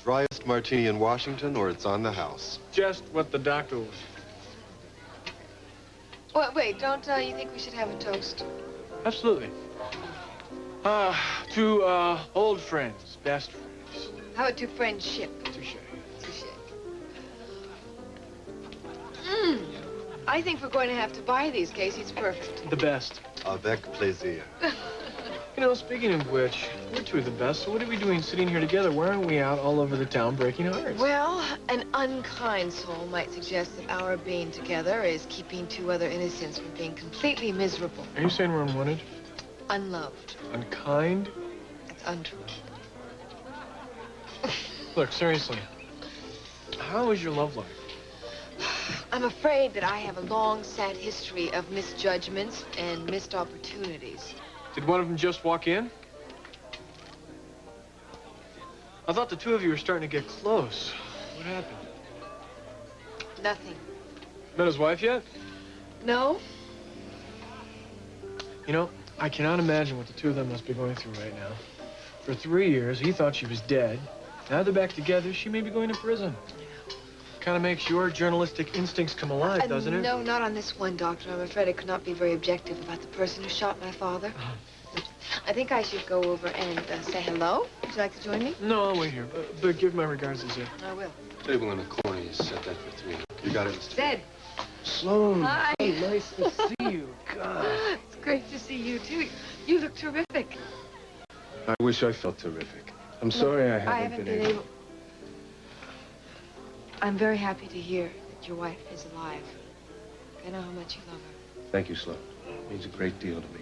Driest martini in Washington, or it's on the house. Just what the doctor was. Well, wait, don't you think we should have a toast? Absolutely. To old friends, best friends. How about to friendship? Touche. Touche. I think we're going to have to buy these, Casey. It's perfect. The best. Avec plaisir. You know, speaking of which, we're two of the best, so what are we doing sitting here together? Why aren't we out all over the town breaking hearts? Well, an unkind soul might suggest that our being together is keeping two other innocents from being completely miserable. Are you saying we're unwanted? Unloved. Unkind? That's untrue. Look, seriously, how is your love life? I'm afraid that I have a long, sad history of misjudgments and missed opportunities. Did one of them just walk in? I thought the two of you were starting to get close. What happened? Nothing. Met his wife yet? No? You know, I cannot imagine what the two of them must be going through right now. For 3 years, he thought she was dead. Now they're back together, she may be going to prison. Kind of makes your journalistic instincts come alive, doesn't it? No, not on this one, Doctor. I'm afraid I could not be very objective about the person who shot my father. I think I should go over and say hello. Would you like to join me? No, I'll wait here. But give my regards to Zed. I will. Table in the corner, you set that for 3. You got it, Mr. Zed. Sloan. Hi. So nice to see you. God. It's great to see you, too. You look terrific. I wish I felt terrific. I'm sorry I haven't been able. I'm very happy to hear that your wife is alive. I know how much you love her. Thank you, Sloan. It means a great deal to me.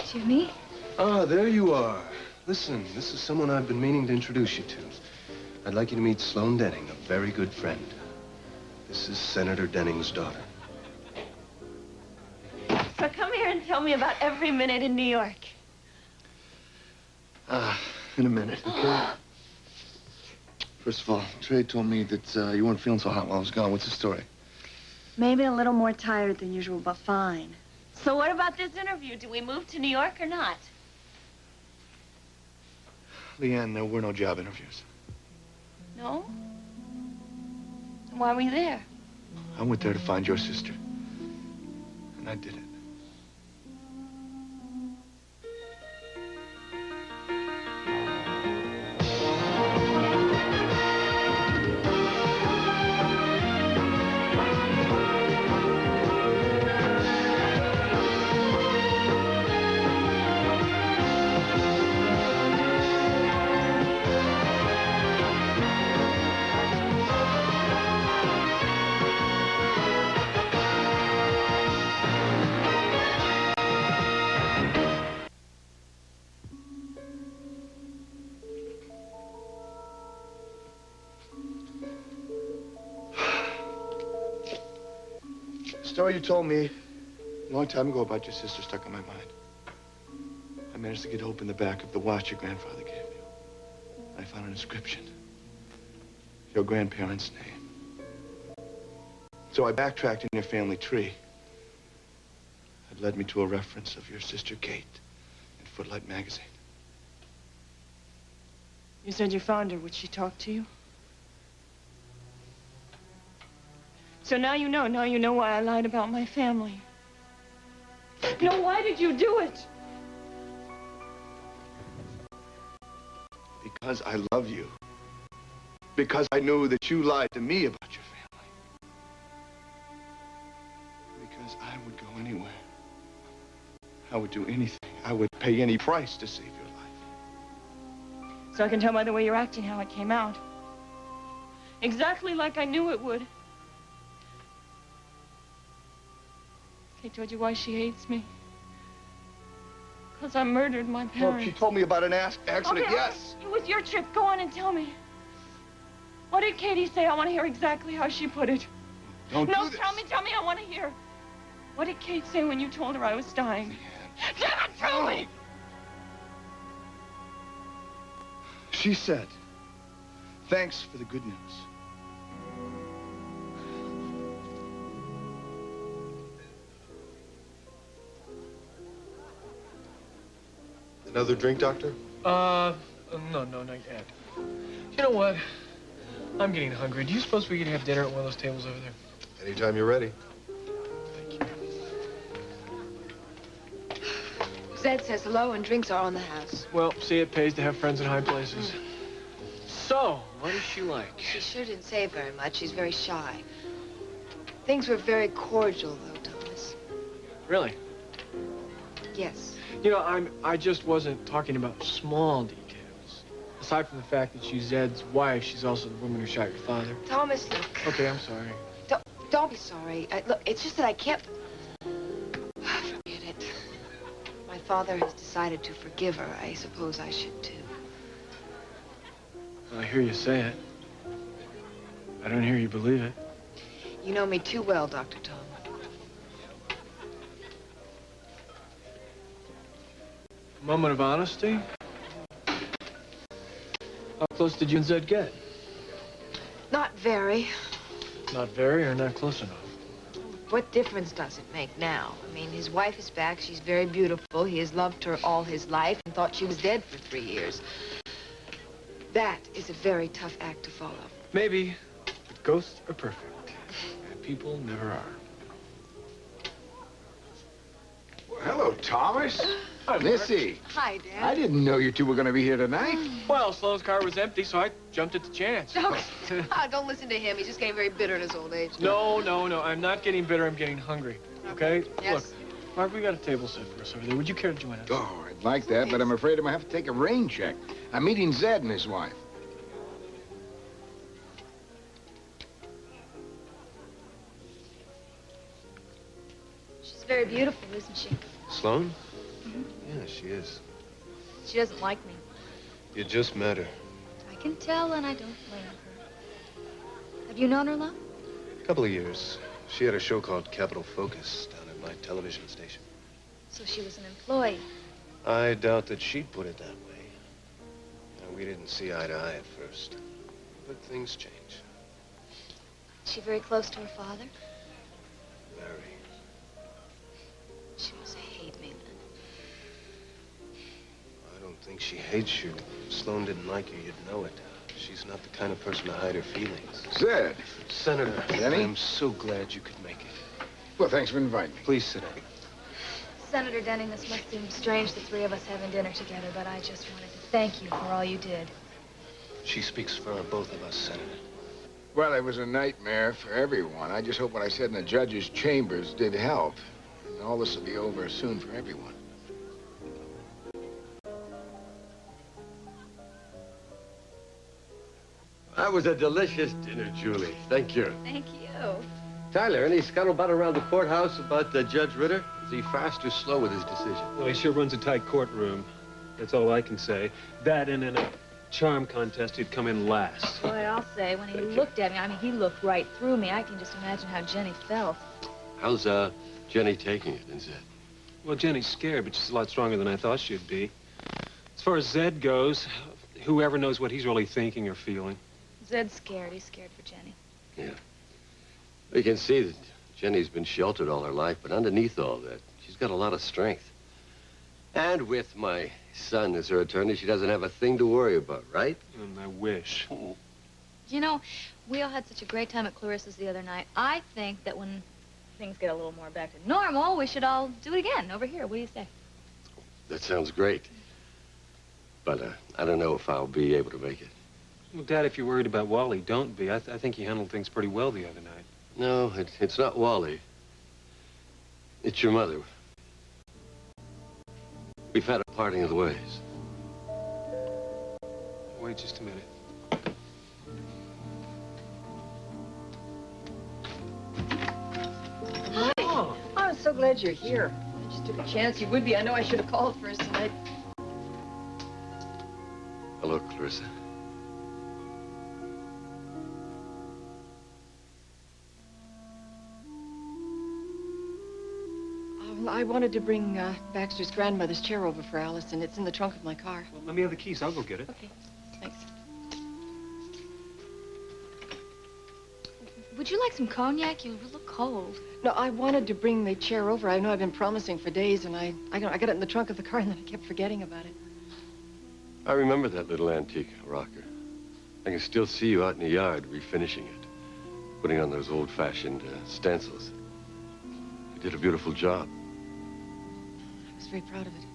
Jimmy? Ah, there you are. Listen, this is someone I've been meaning to introduce you to. I'd like you to meet Sloan Denning, a very good friend. This is Senator Denning's daughter. So come here and tell me about every minute in New York. In a minute, okay? First of all, Trey told me that you weren't feeling so hot while I was gone. What's the story? Maybe a little more tired than usual, but fine. So what about this interview? Do we move to New York or not? Leanne, there were no job interviews. No? Then why were you there? I went there to find your sister. And I did it. The story you told me a long time ago about your sister stuck in my mind. I managed to get open the back of the watch your grandfather gave you. I found an inscription. Your grandparents' name. So I backtracked in your family tree. It led me to a reference of your sister Kate in Footlight magazine. You said you found her. Would she talk to you? So now you know. Now you know why I lied about my family. No, why did you do it? Because I love you. Because I knew that you lied to me about your family. Because I would go anywhere. I would do anything. I would pay any price to save your life. So I can tell by the way you're acting how it came out. Exactly like I knew it would. Kate told you why she hates me. Because I murdered my parents. Look, she told me about an accident, Okay, yes. It was your trip. Go on and tell me. What did Katie say? I want to hear exactly how she put it. Don't No, do this. tell me, I want to hear. What did Kate say when you told her I was dying? Give it to me! She said, thanks for the good news. Another drink, Doctor? No, not yet. You know what? I'm getting hungry. Do you suppose we could have dinner at one of those tables over there? Anytime you're ready. Thank you. Zed says hello and drinks are on the house. Well, see, it pays to have friends in high places. So, what is she like? She sure didn't say very much. She's very shy. Things were very cordial, though, Thomas. Really? Yes. You know, I just wasn't talking about small details. Aside from the fact that she's Zed's wife, she's also the woman who shot your father. Thomas, look. Okay, I'm sorry. Don't be sorry. Look, it's just that I can't... Forget it. My father has decided to forgive her. I suppose I should, too. Well, I hear you say it. I don't hear you believe it. You know me too well, Dr. Tom. Moment of honesty? How close did you and Zed get? Not very. Not very or not close enough? What difference does it make now? I mean, his wife is back. She's very beautiful. He has loved her all his life and thought she was dead for 3 years. That is a very tough act to follow. Maybe, but ghosts are perfect. And people never are. Well, hello, Thomas. Hi, Missy. Hi, Dad. I didn't know you two were going to be here tonight. Well, Sloan's car was empty, so I jumped at the chance. Don't listen to him. He's just getting very bitter in his old age. No. I'm not getting bitter. I'm getting hungry. Okay? Yes. Look, Mark, we got a table set for us over there. Would you care to join us? Oh, I'd like that, but I'm afraid I'm going to have to take a rain check. I'm meeting Zed and his wife. She's very beautiful, isn't she? Sloan? Yeah, she is. She doesn't like me. You just met her. I can tell, and I don't blame her. Have you known her long? A couple of years. She had a show called Capital Focus down at my television station. So she was an employee. I doubt that she'd put it that way. Now, we didn't see eye to eye at first. But things change. Is she very close to her father? Very. She must hate me then. I don't think she hates you. If Sloan didn't like you, you'd know it. She's not the kind of person to hide her feelings. Zed. Senator, Denny? I'm so glad you could make it. Well, thanks for inviting me. Please sit down. Senator Denning, this must seem strange, the three of us having dinner together, but I just wanted to thank you for all you did. She speaks for both of us, Senator. Well, it was a nightmare for everyone. I just hope what I said in the judge's chambers did help. And all this will be over soon for everyone. That was a delicious dinner, Julie. Thank you. Thank you. Tyler, any scuttlebutt around the courthouse about Judge Ritter? Is he fast or slow with his decision? Well, he sure runs a tight courtroom. That's all I can say. That and in a charm contest, he'd come in last. Boy, I'll say, when he looked at me, I mean, he looked right through me. I can just imagine how Jenny felt. How's Jenny taking it, and Zed? Well, Jenny's scared, but she's a lot stronger than I thought she'd be. As far as Zed goes, whoever knows what he's really thinking or feeling. Zed's scared. He's scared for Jenny. Yeah. We can see that Jenny's been sheltered all her life, but underneath all that, she's got a lot of strength. And with my son as her attorney, she doesn't have a thing to worry about, right? And I wish. You know, we all had such a great time at Clarissa's the other night. I think that when things get a little more back to normal, we should all do it again over here. What do you say? That sounds great. But I don't know if I'll be able to make it. Well, Dad, if you're worried about Wally, don't be. I think he handled things pretty well the other night. No, it's not Wally. It's your mother. We've had a parting of the ways. Wait just a minute. Oh, I'm so glad you're here. I just took a chance you would be. I know I should have called first tonight. Hello, Clarissa. I wanted to bring Baxter's grandmother's chair over for Alice, and it's in the trunk of my car. Well, let me have the keys. I'll go get it. Okay, thanks. Would you like some cognac? You look cold. No, I wanted to bring the chair over. I know I've been promising for days, and I got it in the trunk of the car, and then I kept forgetting about it. I remember that little antique rocker. I can still see you out in the yard refinishing it, putting on those old-fashioned stencils. You did a beautiful job. I was very proud of it.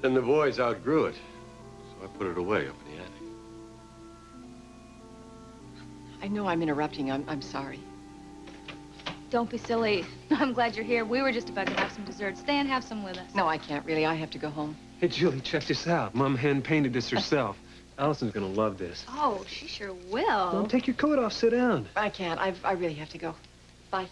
Then the boys outgrew it, so I put it away up in the attic. I know I'm interrupting. I'm sorry. Don't be silly. I'm glad you're here. We were just about to have some dessert. Stay and have some with us. No, I can't really. I have to go home. Hey, Julie, check this out. Mom hand-painted this herself. Allison's gonna love this. Oh, she sure will. Well, take your coat off. Sit down. I can't. I really have to go. Bye.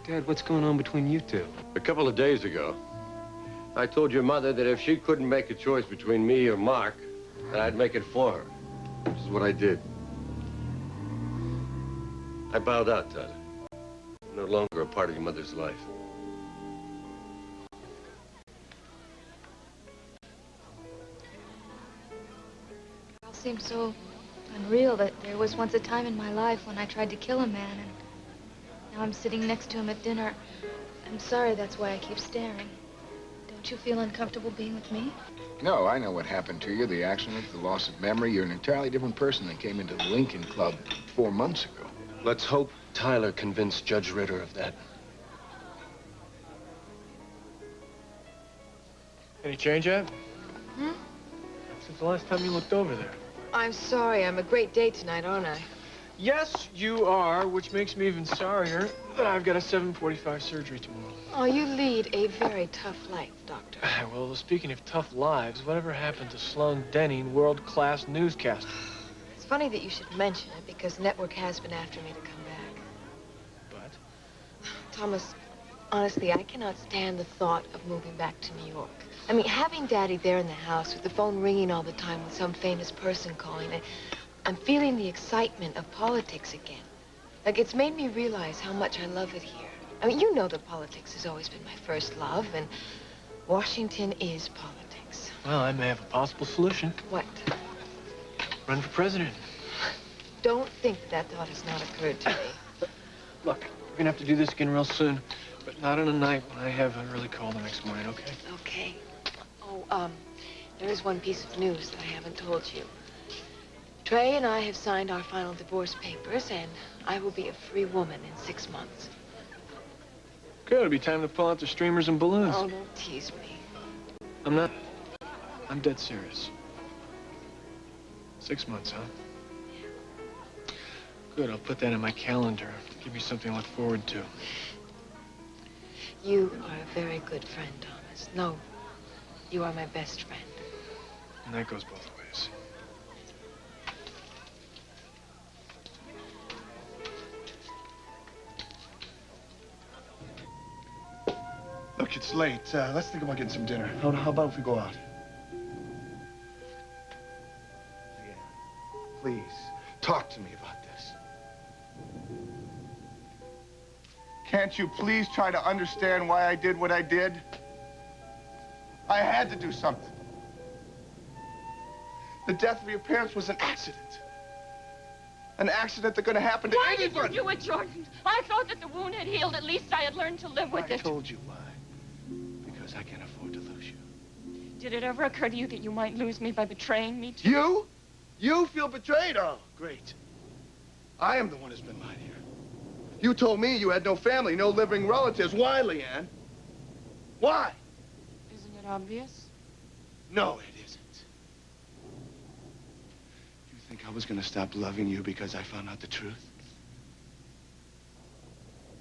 Dad, what's going on between you two? A couple of days ago, I told your mother that if she couldn't make a choice between me or Mark, that I'd make it for her. Which is what I did. I bowed out, Tyler. I'm no longer a part of your mother's life. It all seems so unreal that there was once a time in my life when I tried to kill a man, and now I'm sitting next to him at dinner. I'm sorry, that's why I keep staring. Don't you feel uncomfortable being with me? No, I know what happened to you. The accident, the loss of memory. You're an entirely different person than came into the Lincoln Club 4 months ago. Let's hope Tyler convinced Judge Ritter of that. Any change yet? Hmm? Since the last time you looked over there. I'm sorry. I'm a great date tonight, aren't I? Yes, you are, which makes me even sorrier that I've got a 7:45 surgery tomorrow. Oh, you lead a very tough life, Doctor. Well, speaking of tough lives, whatever happened to Sloan Denning, world-class newscaster? It's funny that you should mention it because Network has been after me to come back. But? Thomas, honestly, I cannot stand the thought of moving back to New York. I mean, having Daddy there in the house with the phone ringing all the time with some famous person calling, I'm feeling the excitement of politics again. Like, it's made me realize how much I love it here. I mean, you know that politics has always been my first love, and Washington is politics. Well, I may have a possible solution. What? Run for president. Don't think that thought has not occurred to me. Look, we're gonna have to do this again real soon, but not on a night when I have an early call the next morning, okay? Okay. Oh, there is one piece of news that I haven't told you. Trey and I have signed our final divorce papers, and I will be a free woman in 6 months. Good, it'll be time to pull out the streamers and balloons. Oh, don't tease me. I'm not. I'm dead serious. 6 months, huh? Good, I'll put that in my calendar. Give me something to look forward to. You are a very good friend, Thomas. No, you are my best friend. And that goes both ways. Look, it's late. Let's think about getting some dinner. How about if we go out? Leanne, please, talk to me about this. Can't you please try to understand why I did what I did? I had to do something. The death of your parents was an accident. An accident that's gonna happen to Why anybody. did you do it, Jordan? I thought that the wound had healed. At least I had learned to live with I it. told you why. Because I can't afford to lose you. Did it ever occur to you that you might lose me by betraying me too? You? You feel betrayed? Oh, great. I am the one who's been lied here. You told me you had no family, no living relatives. Why, Leanne? Why? Isn't it obvious? No, it isn't. You think I was gonna stop loving you because I found out the truth?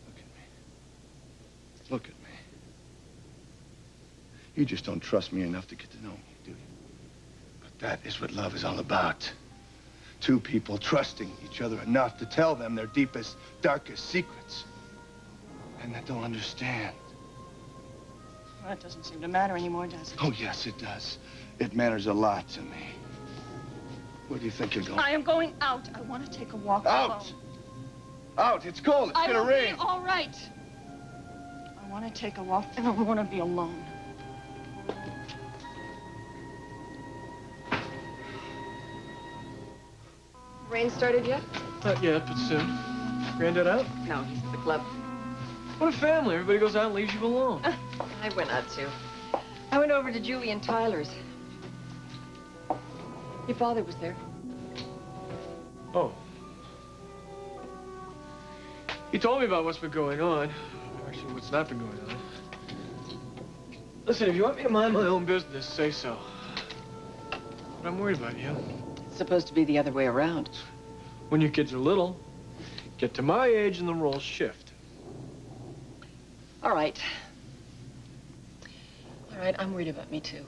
Look at me. Look at me. You just don't trust me enough to get to know me, do you? But that is what love is all about. Two people trusting each other enough to tell them their deepest, darkest secrets. And that they'll understand. Well, that doesn't seem to matter anymore, does it? Oh, yes, it does. It matters a lot to me. Where do you think you're going? I am going out. I want to take a walk Out! alone. Out! It's cold. It's gonna rain. Be all right. I want to take a walk, and I want to be alone. Rain started yet? Not yet, but soon. Granddad out? No, he's at the club. What a family. Everybody goes out and leaves you alone. I went out too. I went over to Julie and Tyler's. Your father was there. Oh. He told me about what's been going on. Actually, what's not been going on. Listen, if you want me to mind my own business, say so. But I'm worried about you. It's supposed to be the other way around. When your kids are little, get to my age and the roles shift. All right. All right, I'm worried about me too.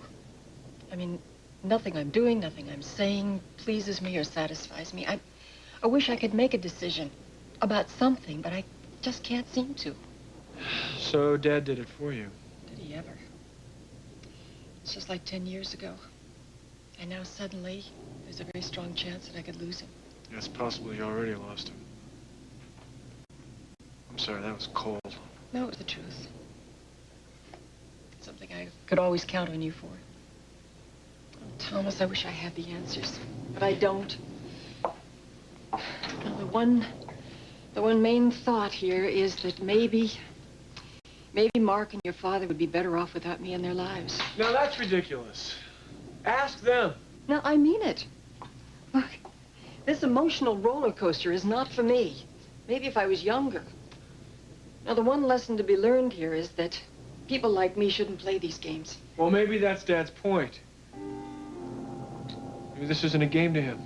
I mean, nothing I'm doing, nothing I'm saying pleases me or satisfies me. I wish I could make a decision about something, but I just can't seem to. So Dad did it for you. Did he ever? It's just like 10 years ago. And now suddenly, there's a very strong chance that I could lose him. Yeah, it's possible you already lost him. I'm sorry, that was cold. No, it was the truth. Something I could always count on you for. Oh, Thomas, I wish I had the answers, but I don't. Now, the one main thought here is that maybe Mark and your father would be better off without me in their lives. Now that's ridiculous. Ask them. No, I mean it. Look, this emotional roller coaster is not for me. Maybe if I was younger. Now, the one lesson to be learned here is that people like me shouldn't play these games. Well, maybe that's Dad's point. Maybe this isn't a game to him.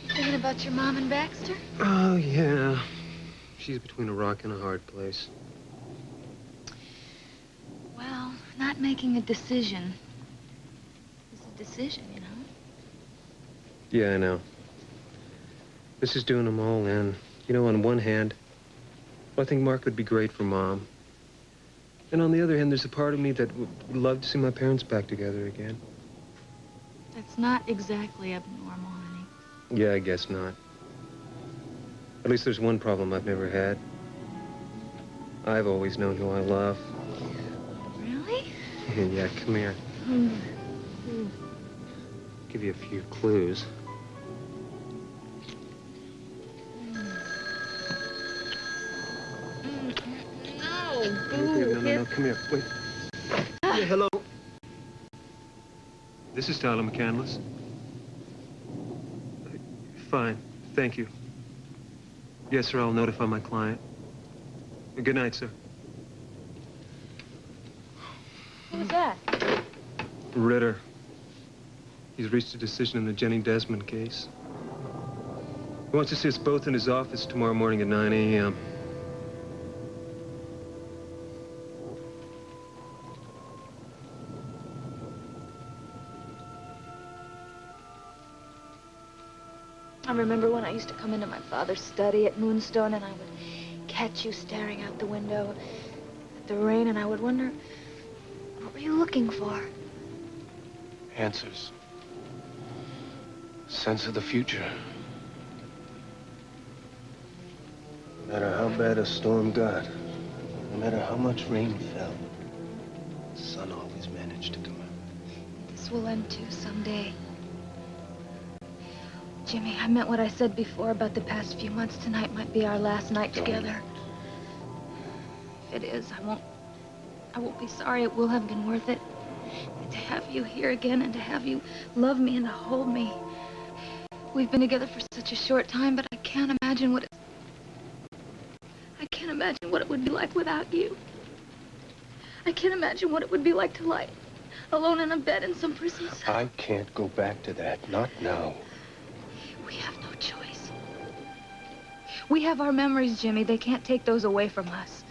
Thinking about your mom and Baxter? Oh, yeah. She's between a rock and a hard place. Well, not making a decision is a decision, you know? Yeah, I know. This is doing them all in. You know, on one hand, I think Mark would be great for Mom. And on the other hand, there's a part of me that would love to see my parents back together again. That's not exactly abnormal, honey. Yeah, I guess not. At least there's one problem I've never had. I've always known who I love. Really? Yeah, come here. Give you a few clues. No, come here. Wait. Yeah, hello. This is Tyler McCandless. Fine, thank you. Yes, sir, I'll notify my client. Good night, sir. Who was that? Ritter. He's reached a decision in the Jenny Desmond case. He wants to see us both in his office tomorrow morning at 9 a.m. I remember when I used to come into my father's study at Moonstone and I would catch you staring out the window at the rain and I would wonder, what were you looking for? Answers. Sense of the future. No matter how bad a storm got, no matter how much rain fell, the sun always managed to come out. This will end too someday. Jimmy, I meant what I said before about the past few months. Tonight might be our last night together. If it is, I won't be sorry. It will have been worth it. And to have you here again and to have you love me and to hold me. We've been together for such a short time, but I can't imagine what it would be like without you. I can't imagine what it would be like to lie alone in a bed in some prison cell. I can't go back to that, not now. We have no choice. We have our memories, Jimmy. They can't take those away from us.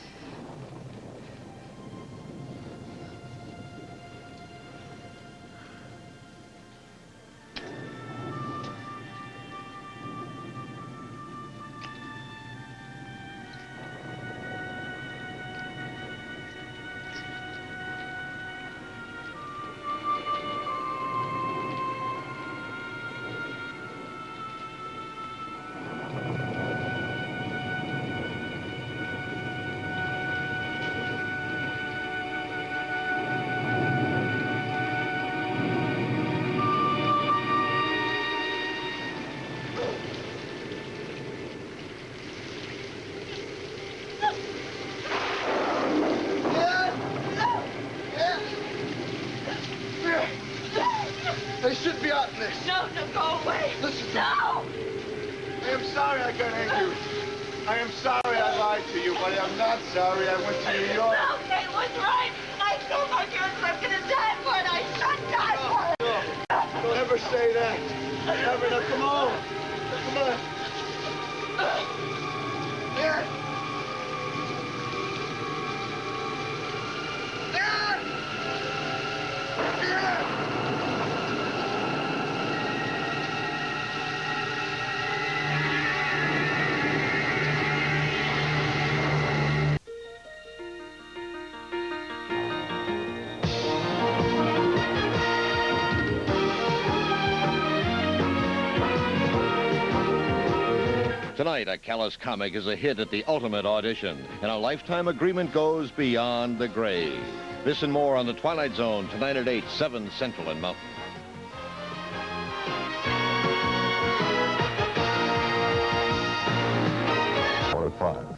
I got angry. I am sorry I lied to you, but I'm not sorry I went to New York. No, Kate was right. I told my parents that I'm gonna die for it. I should die for it. No, don't ever say that. Never. Now, come on. Come on. Here. Tonight, a callous comic is a hit at the ultimate audition, and a lifetime agreement goes beyond the grave. This and more on The Twilight Zone, tonight at 8, 7 Central and Mountain. Or 5.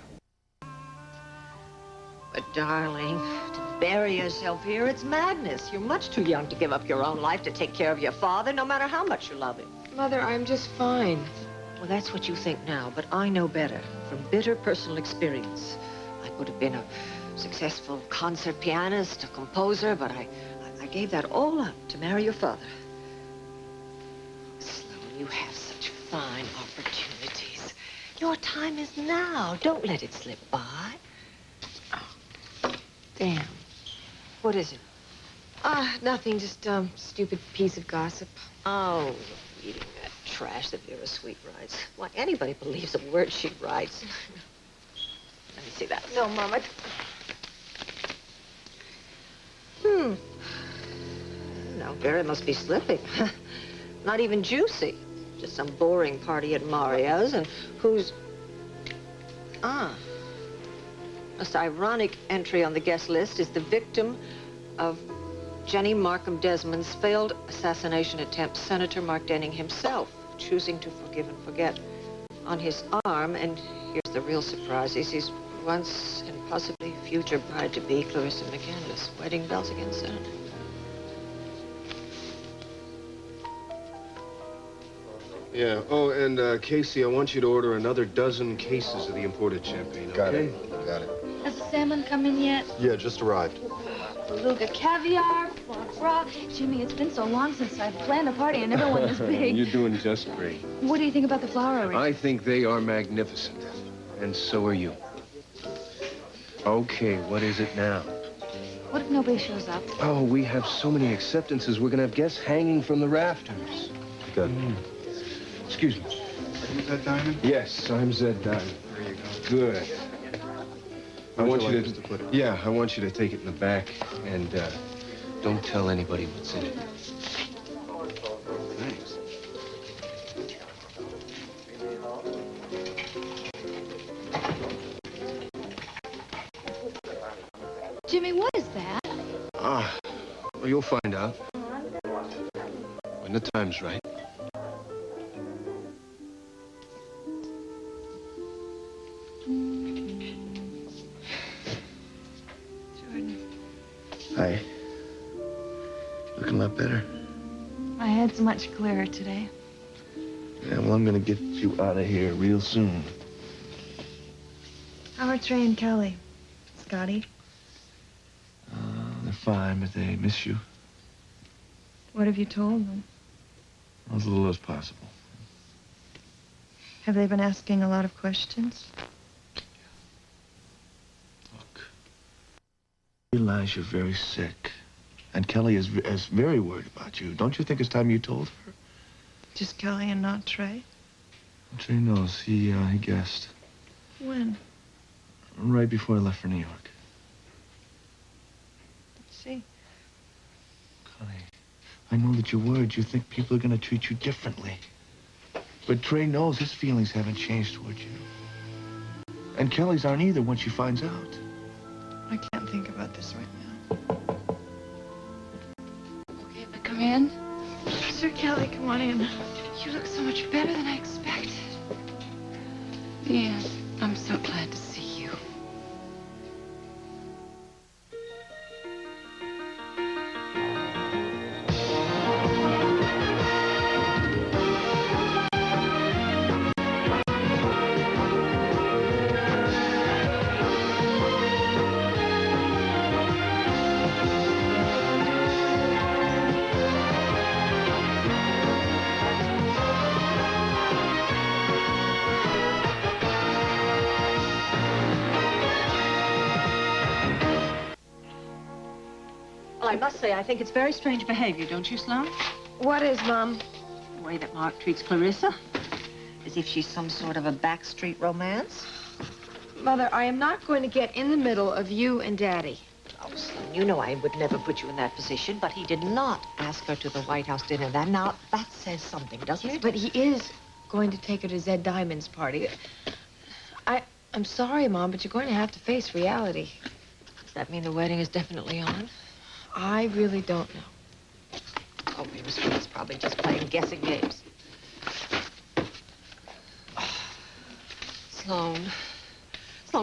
But, darling, to bury yourself here, it's madness. You're much too young to give up your own life to take care of your father, no matter how much you love him. Mother, I'm just fine. Well, that's what you think now, but I know better from bitter personal experience. I could have been a successful concert pianist, a composer, but I gave that all up to marry your father. Sloan, you have such fine opportunities. Your time is now. Don't let it slip by. Oh, damn. What is it? Nothing, just stupid piece of gossip. Oh, reading that trash that Vera Sweet writes. Why, anybody believes a word she writes. Let me see that. No, Mama. No, Vera must be slipping. Not even juicy. Just some boring party at Mario's, and who's... Most ironic entry on the guest list is the victim of Jenny Markham Desmond's failed assassination attempt, Senator Mark Denning himself, choosing to forgive and forget. On his arm, and here's the real surprise, is his once and possibly future bride-to-be, Clarissa McCandless. Wedding bells again, Senator. Yeah. Oh, and Casey, I want you to order another dozen cases of the imported champagne. Got okay? it. Got it. Has the salmon come in yet? Yeah, just arrived. Beluga caviar, foie gras. Jimmy, it's been so long since I've planned a party and never one this big. You're doing just great. What do you think about the flower arrangement? I think they are magnificent. And so are you. Okay, what is it now? What if nobody shows up? Oh, we have so many acceptances. We're gonna have guests hanging from the rafters. Good. Excuse me. You that diamond? Yes, I'm Zed Diamond. There you go. Good. I How'd want you you like to us to put it? Yeah, I want you to take it in the back and don't tell anybody what's in it. Thanks. Jimmy, what is that? Well, you'll find out when the time's right. Hi. Looking a lot better. My head's much clearer today. Yeah, well, I'm gonna get you out of here real soon. How are Trey and Kelly? Scotty? They're fine, but they miss you. What have you told them? As little as possible. Have they been asking a lot of questions? Look, I realize you're very sick. And Kelly is very worried about you. Don't you think it's time you told her? Just Kelly and not Trey? Trey knows. He guessed. When? Right before I left for New York. Let's see. Connie, I know that you're worried. You think people are going to treat you differently. But Trey knows his feelings haven't changed towards you. And Kelly's aren't either when she finds out. I can't think about this right now. Okay, if I come in? Sir Kelly, come on in. You look so much better than I expected. Yes, I'm so glad to see you. I must say, I think it's very strange behavior, don't you, Sloan? What is, Mom? The way that Mark treats Clarissa. As if she's some sort of a backstreet romance. Mother, I am not going to get in the middle of you and Daddy. Oh, Sloan, you know I would never put you in that position, but he did not ask her to the White House dinner. Now, that says something, doesn't it? But he is going to take her to Zed Diamond's party. I'm sorry, Mom, but you're going to have to face reality. Does that mean the wedding is definitely on? I really don't know. Oh, Miss Smith's probably just playing guessing games. Sloan,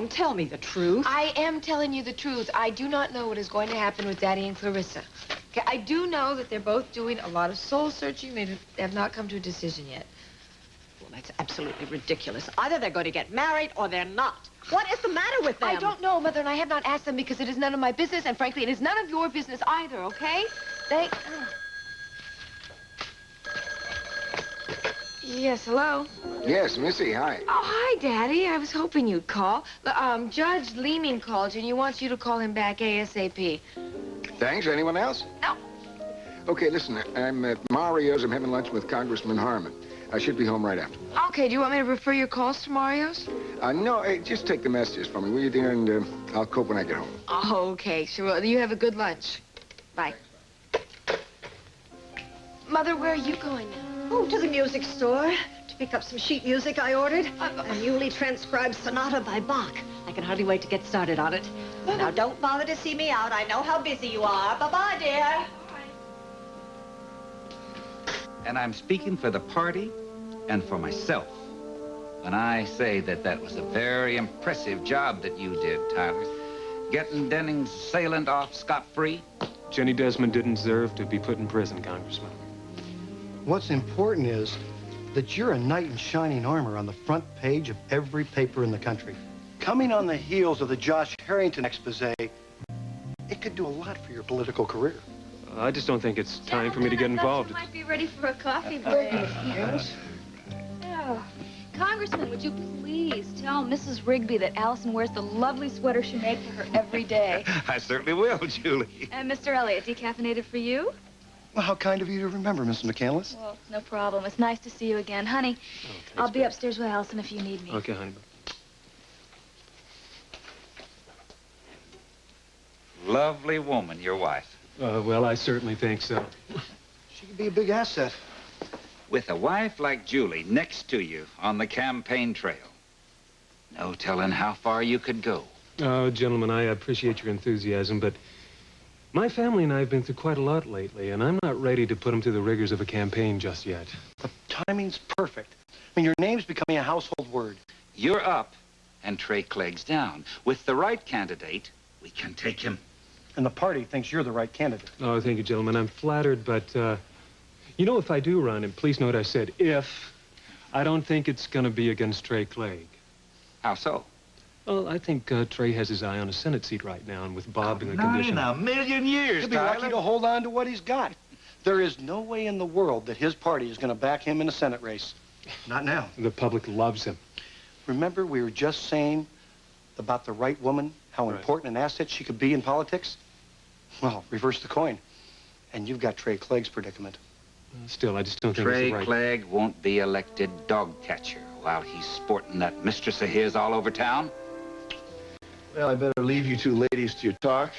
tell me the truth. I am telling you the truth. I do not know what is going to happen with Daddy and Clarissa. Okay, I do know that they're both doing a lot of soul searching. They have not come to a decision yet. Well, that's absolutely ridiculous. Either they're going to get married or they're not. What is the matter with them? I don't know, Mother, and I have not asked them because it is none of my business, and frankly, it is none of your business either, okay? Yes, hello? Yes, Missy, hi. Oh, hi, Daddy. I was hoping you'd call. Judge Leeming called you, and he wants you to call him back ASAP. Thanks. Anyone else? No. Okay, listen, I'm at Mario's. I'm having lunch with Congressman Harmon. I should be home right after. Okay, do you want me to refer your calls to Mario's? No, hey, just take the messages for me, will you, dear? And I'll cope when I get home. Oh, okay, sure. Well, you have a good lunch. Bye. Mother, where are you going now? Oh, to the music store to pick up some sheet music I ordered. A newly transcribed sonata by Bach. I can hardly wait to get started on it. Now, don't bother to see me out. I know how busy you are. Bye-bye, dear. And I'm speaking for the party and for myself when I say that that was a very impressive job that you did, Tyler. Getting Denning's assailant off scot-free. Jenny Desmond didn't deserve to be put in prison, Congressman. What's important is that you're a knight in shining armor on the front page of every paper in the country. Coming on the heels of the Josh Harrington expose, it could do a lot for your political career. I just don't think it's time for me to get involved. You might be ready for a coffee break. Yes? Oh. Congressman, would you please tell Mrs. Rigby that Allison wears the lovely sweater she made for her every day? I certainly will, Julie. And Mr. Elliott, decaffeinated for you? Well, how kind of you to remember, Mrs. McCandless. Well, no problem. It's nice to see you again. Honey, I'll be upstairs with Allison if you need me. Okay, honey. Lovely woman, your wife. Well, I certainly think so. She could be a big asset. With a wife like Julie next to you on the campaign trail, no telling how far you could go. Oh, gentlemen, I appreciate your enthusiasm, but my family and I have been through quite a lot lately, and I'm not ready to put them through the rigors of a campaign just yet. The timing's perfect. I mean, your name's becoming a household word. You're up, and Trey Clegg's down. With the right candidate, we can take him. And the party thinks you're the right candidate. Oh, thank you, gentlemen. I'm flattered, but, you know, if I do run, and please note I said if, I don't think it's going to be against Trey Clegg. How so? Well, I think Trey has his eye on a Senate seat right now, and with Bob in the condition... Not in a million years, He'll be lucky to hold on to what he's got. There is no way in the world that his party is going to back him in a Senate race. Not now. The public loves him. Remember, we were just saying about the right woman, how important an asset she could be in politics? Well, reverse the coin. And you've got Trey Clegg's predicament. Still, I just don't think Trey it's right. Clegg won't be elected dog catcher while he's sporting that mistress of his all over town. Well, I better leave you two ladies to your talk.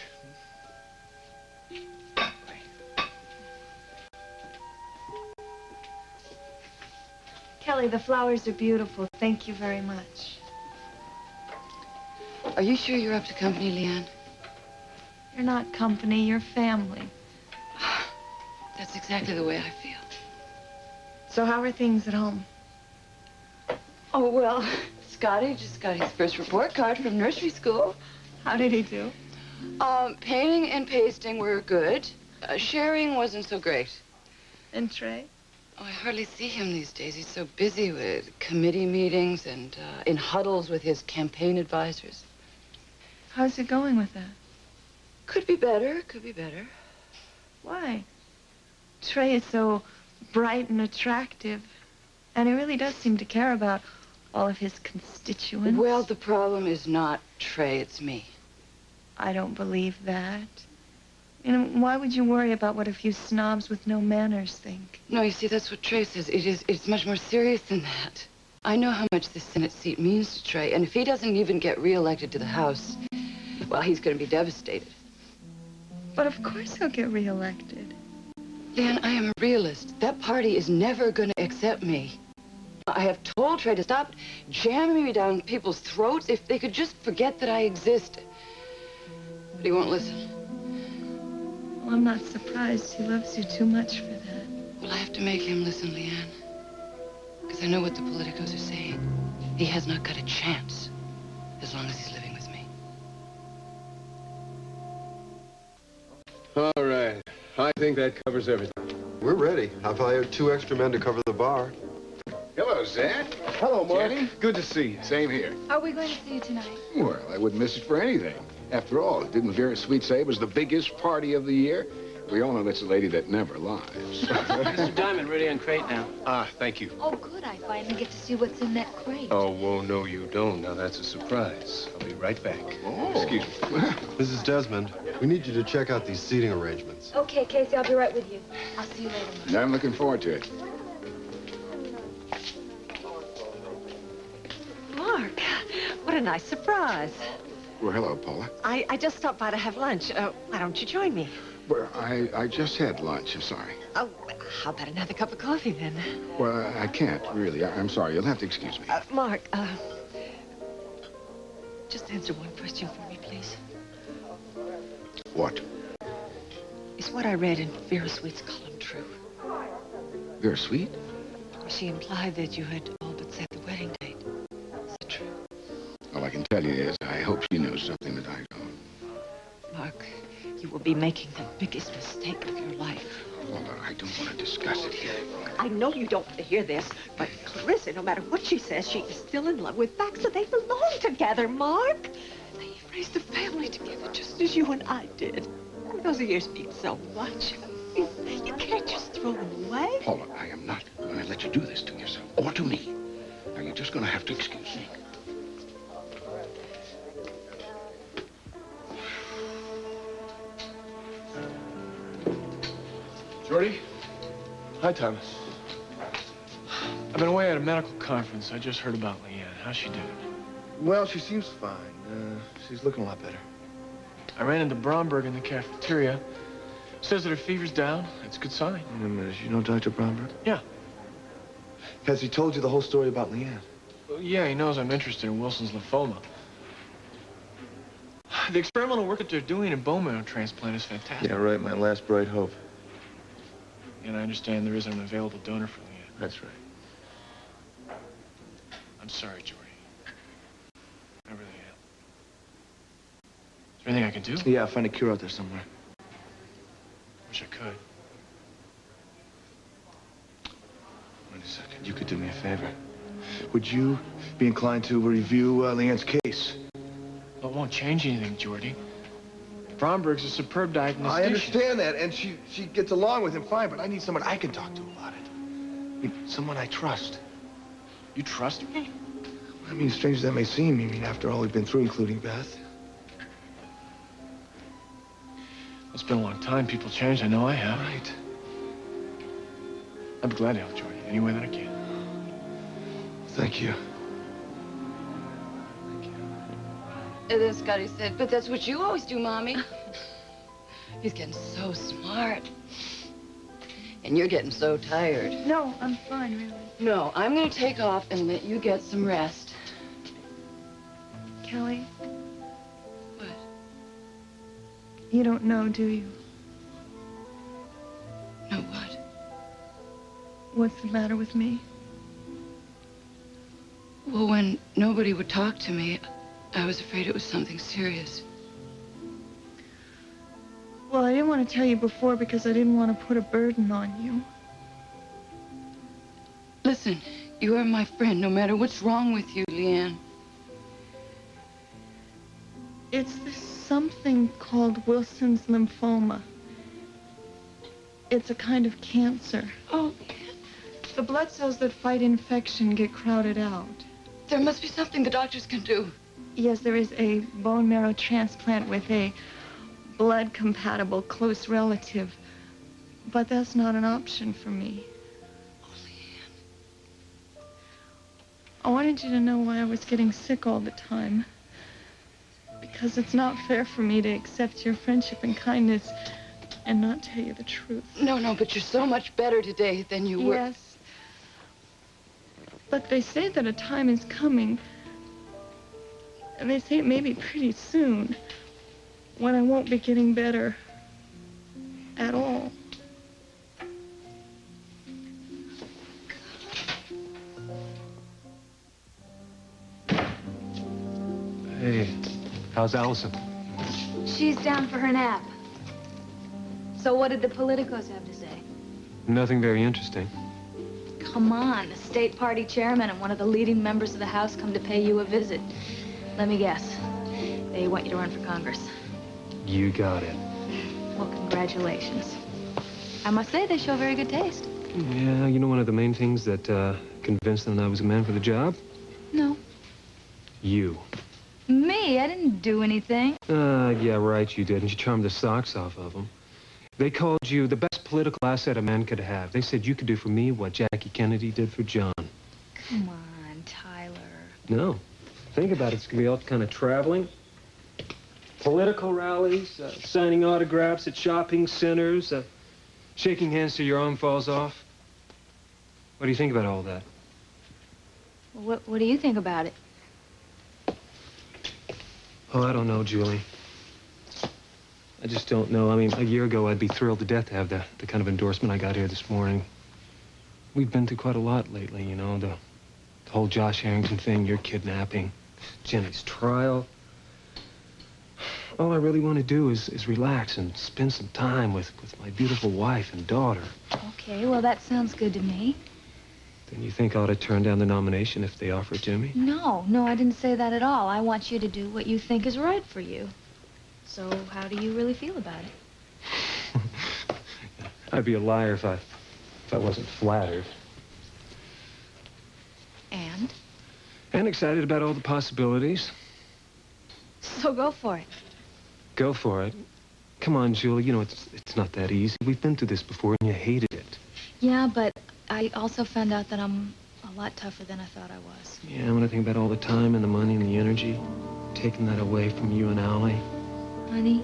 Kelly, the flowers are beautiful. Thank you very much. Are you sure you're up to company, Leanne? You're not company, you're family. That's exactly the way I feel. So how are things at home? Oh, well, Scotty just got his first report card from nursery school. How did he do? Painting and pasting were good. Sharing wasn't so great. And Trey? Oh, I hardly see him these days. He's so busy with committee meetings and in huddles with his campaign advisors. How's it going with that? Could be better, could be better. Why? Trey is so bright and attractive, and he really does seem to care about all of his constituents. Well, the problem is not Trey, it's me. I don't believe that. And why would you worry about what a few snobs with no manners think? No, you see, that's what Trey says. It's much more serious than that. I know how much this Senate seat means to Trey, and if he doesn't even get reelected to the House, well, he's going to be devastated. But of course he'll get reelected. Leanne, I am a realist. That party is never going to accept me. I have told Trey to stop jamming me down people's throats if they could just forget that I exist. But he won't listen. Well, I'm not surprised. He loves you too much for that. Well, I have to make him listen, Leanne. Because I know what the politicos are saying. He has not got a chance as long as he's living with me. All right. I think that covers everything. We're ready. I've hired 2 extra men to cover the bar. Hello, Zed. Hello, Mark. Jenny? Good to see you. Same here. Are we going to see you tonight? Well, I wouldn't miss it for anything. After all, didn't Vera Sweet say it was the biggest party of the year? We all know that's a lady that never lies. Mr. Diamond, ready on crate now. Ah, thank you. Oh, good. I finally get to see what's in that crate. Oh, well, no, you don't. Now, that's a surprise. I'll be right back. Oh. Excuse me. Mrs. Desmond, we need you to check out these seating arrangements. Okay, Casey, I'll be right with you. I'll see you later, Mom. I'm looking forward to it. Mark, what a nice surprise. Well, hello, Paula. I just stopped by to have lunch. Why don't you join me? Well, I just had lunch. I'm sorry. Oh, how about another cup of coffee, then? Well, I can't, really. I'm sorry. You'll have to excuse me. Mark, just answer one question for me, please. What? Is what I read in Vera Sweet's column true? Vera Sweet? She implied that you had all but set the wedding date. Is it true? All I can tell you is I hope she knows something that I don't. Mark, you will be making the biggest mistake of your life. Hold on, I don't want to discuss it here. I know you don't want to hear this, but Clarissa, no matter what she says, she is still in love with Baxter. They belong together, Mark. They've raised a family together just as you and I did. Those years mean so much. You can't just throw them away. Paula, I am not going to let you do this to yourself or to me. Now, you're just going to have to excuse me. Jordy? Hi, Thomas. I've been away at a medical conference. I just heard about Leanne. How's she doing? Well, she seems fine. She's looking a lot better. I ran into Bromberg in the cafeteria. Says that her fever's down. That's a good sign. Wait a minute. You know Dr. Bromberg? Yeah. Has he told you the whole story about Leanne? Well, yeah, he knows I'm interested in Wilson's lymphoma. The experimental work that they're doing in bone marrow transplant is fantastic. Yeah, right. My last bright hope. And I understand there isn't an available donor for Leanne. That's right. I'm sorry, Jordy. I really am. Is there anything I can do? Yeah, I'll find a cure out there somewhere. Wish I could. Wait a second. You could do me a favor. Would you be inclined to review Leanne's case? Well, it won't change anything, Jordy. Bromberg's a superb diagnostician. I understand that, and she gets along with him fine, but I need someone I can talk to about it. I mean, someone I trust. You trust me? I mean, strange as that may seem, after all we've been through, including Beth. It's been a long time. People change. I know I have. Right. I'd be glad to help Jordy any way that I can. Thank you. And then Scotty said, but that's what you always do, Mommy. He's getting so smart. And you're getting so tired. No, I'm fine, really. No, I'm going to take off and let you get some rest. Kelly? What? You don't know, do you? No, what? What's the matter with me? Well, when nobody would talk to me, I was afraid it was something serious. Well, I didn't want to tell you before because I didn't want to put a burden on you. Listen, you are my friend, no matter what's wrong with you, Leanne. It's this something called Wilson's lymphoma. It's a kind of cancer. Oh. The blood cells that fight infection get crowded out. There must be something the doctors can do. Yes, there is a bone marrow transplant with a blood-compatible, close relative. But that's not an option for me. I wanted you to know why I was getting sick all the time. Because it's not fair for me to accept your friendship and kindness and not tell you the truth. No, but you're so much better today than you were. Yes. But they say that a time is coming, and they say it may be pretty soon, when I won't be getting better at all. Hey, how's Allison? She's down for her nap. So what did the politicos have to say? Nothing very interesting. Come on, the state party chairman and one of the leading members of the House come to pay you a visit. Let me guess. They want you to run for Congress. You got it. Well, congratulations. I must say they show very good taste. Yeah, you know one of the main things that convinced them that I was a man for the job? No. You. Me? I didn't do anything. Yeah, right, you did, and you charmed the socks off of them. They called you the best political asset a man could have. They said you could do for me what Jackie Kennedy did for John. Come on, Tyler. No. Think about it. It's going to be all kind of traveling, political rallies, signing autographs at shopping centers, shaking hands till your arm falls off. What do you think about all that? What do you think about it? Oh, I don't know, Julie. I just don't know. I mean, a year ago, I'd be thrilled to death to have the kind of endorsement I got here this morning. We've been through quite a lot lately, you know, the whole Josh Harrington thing, your kidnapping, Jenny's trial. All I really want to do is relax and spend some time with my beautiful wife and daughter. Okay, well, that sounds good to me. Then you think I ought to turn down the nomination if they offer it to me? No, I didn't say that at all. I want you to do what you think is right for you. So how do you really feel about it? I'd be a liar if I wasn't flattered. And? And excited about all the possibilities. So go for it. Go for it. Come on, Julie. You know, it's not that easy. We've been through this before, and you hated it. Yeah, but I also found out that I'm a lot tougher than I thought I was. Yeah, when I think about all the time and the money and the energy, taking that away from you and Allie. Honey,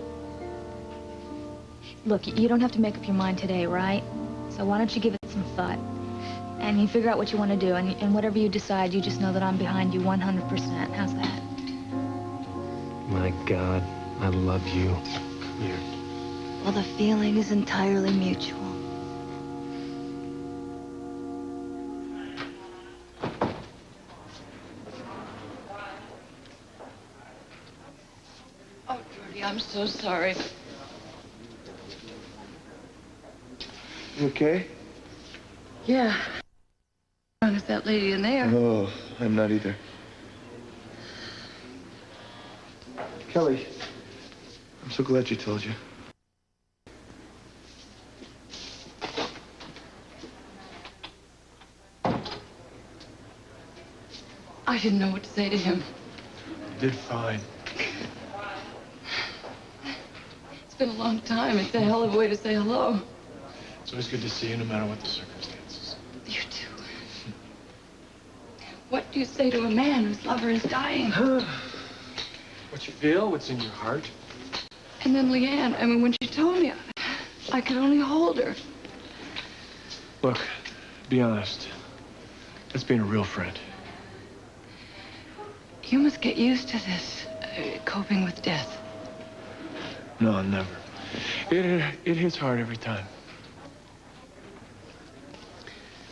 look, you don't have to make up your mind today, right? So why don't you give it some thought? And you figure out what you want to do, and whatever you decide, you just know that I'm behind you 100%. How's that? My God, I love you. Come here. Well, the feeling is entirely mutual. Oh, Georgie, I'm so sorry. You okay? Yeah. What's wrong with that lady in there? Oh, I'm not either. Kelly, I'm so glad you told you. I didn't know what to say to him. You did fine. It's been a long time. It's a hell of a way to say hello. It's always good to see you, no matter what the circumstances. You too. What do you say to a man whose lover is dying? What you feel, what's in your heart. And then Leanne, I mean, when she told me, I could only hold her. Look, be honest. That's being a real friend. You must get used to this, coping with death. No, never. It hits hard every time.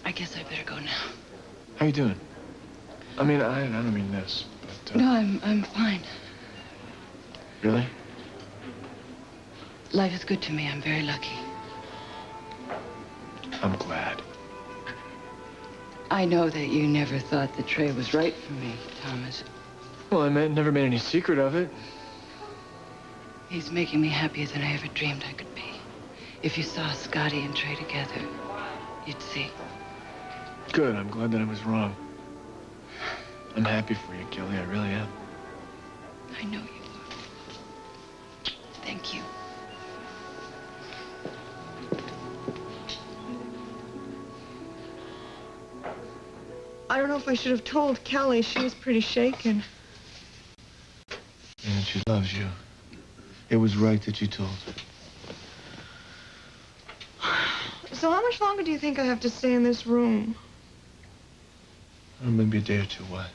I guess I better go now. How you doing? I mean, I don't mean this, but... No, I'm fine. Really? Life is good to me. I'm very lucky. I'm glad. I know that you never thought that Trey was right for me, Thomas. Well, I never made any secret of it. He's making me happier than I ever dreamed I could be. If you saw Scotty and Trey together, you'd see. Good. I'm glad that I was wrong. I'm happy for you, Kelly. I really am. I know you are. Thank you. I don't know if I should have told Kelly. She was pretty shaken. And she loves you. It was right that you told her. So how much longer do you think I have to stay in this room? Maybe a day or two. Why?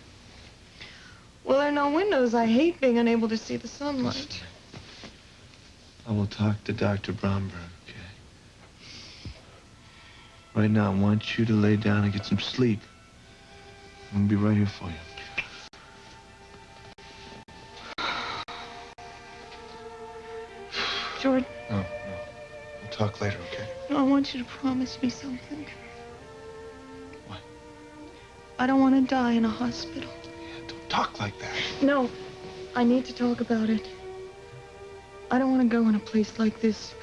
Well, there are no windows. I hate being unable to see the sunlight. I will talk to Dr. Bromberg, okay? Right now, I want you to lay down and get some sleep. I'm gonna be right here for you. Jordan. No. We'll talk later, okay? No, I want you to promise me something. What? I don't want to die in a hospital. Don't talk like that. No, I need to talk about it. I don't want to go in a place like this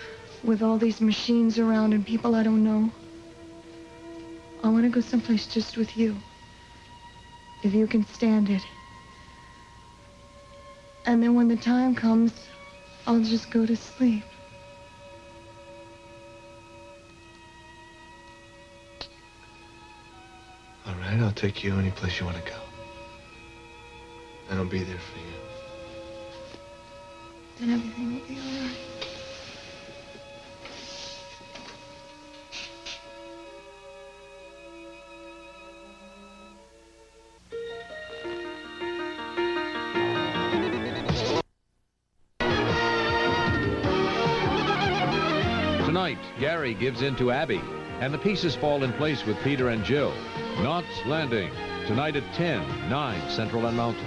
with all these machines around and people I don't know. I want to go someplace just with you. If you can stand it. And then when the time comes, I'll just go to sleep. All right, I'll take you any place you want to go. And I'll be there for you. Then everything will be all right. Tonight, Gary gives in to Abby, and the pieces fall in place with Peter and Jill. Knots Landing, tonight at 10, 9 Central and Mountain.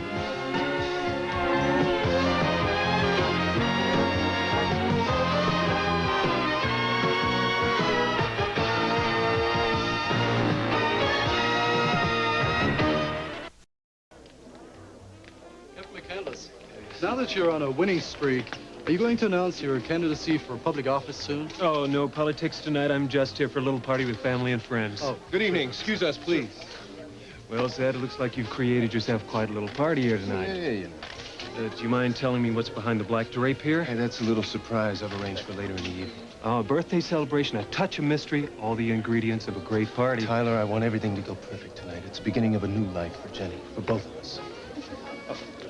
Now that you're on a winning streak, are you going to announce your candidacy for public office soon? Oh, no politics tonight. I'm just here for a little party with family and friends. Oh, good evening. Excuse us, please. Well, Zed, it looks like you've created yourself quite a little party here tonight. Yeah, you know. Do you mind telling me what's behind the black drape here? Hey, that's a little surprise I've arranged for later in the evening. A birthday celebration, a touch of mystery, all the ingredients of a great party. Tyler, I want everything to go perfect tonight. It's the beginning of a new life for Jenny, for both of us.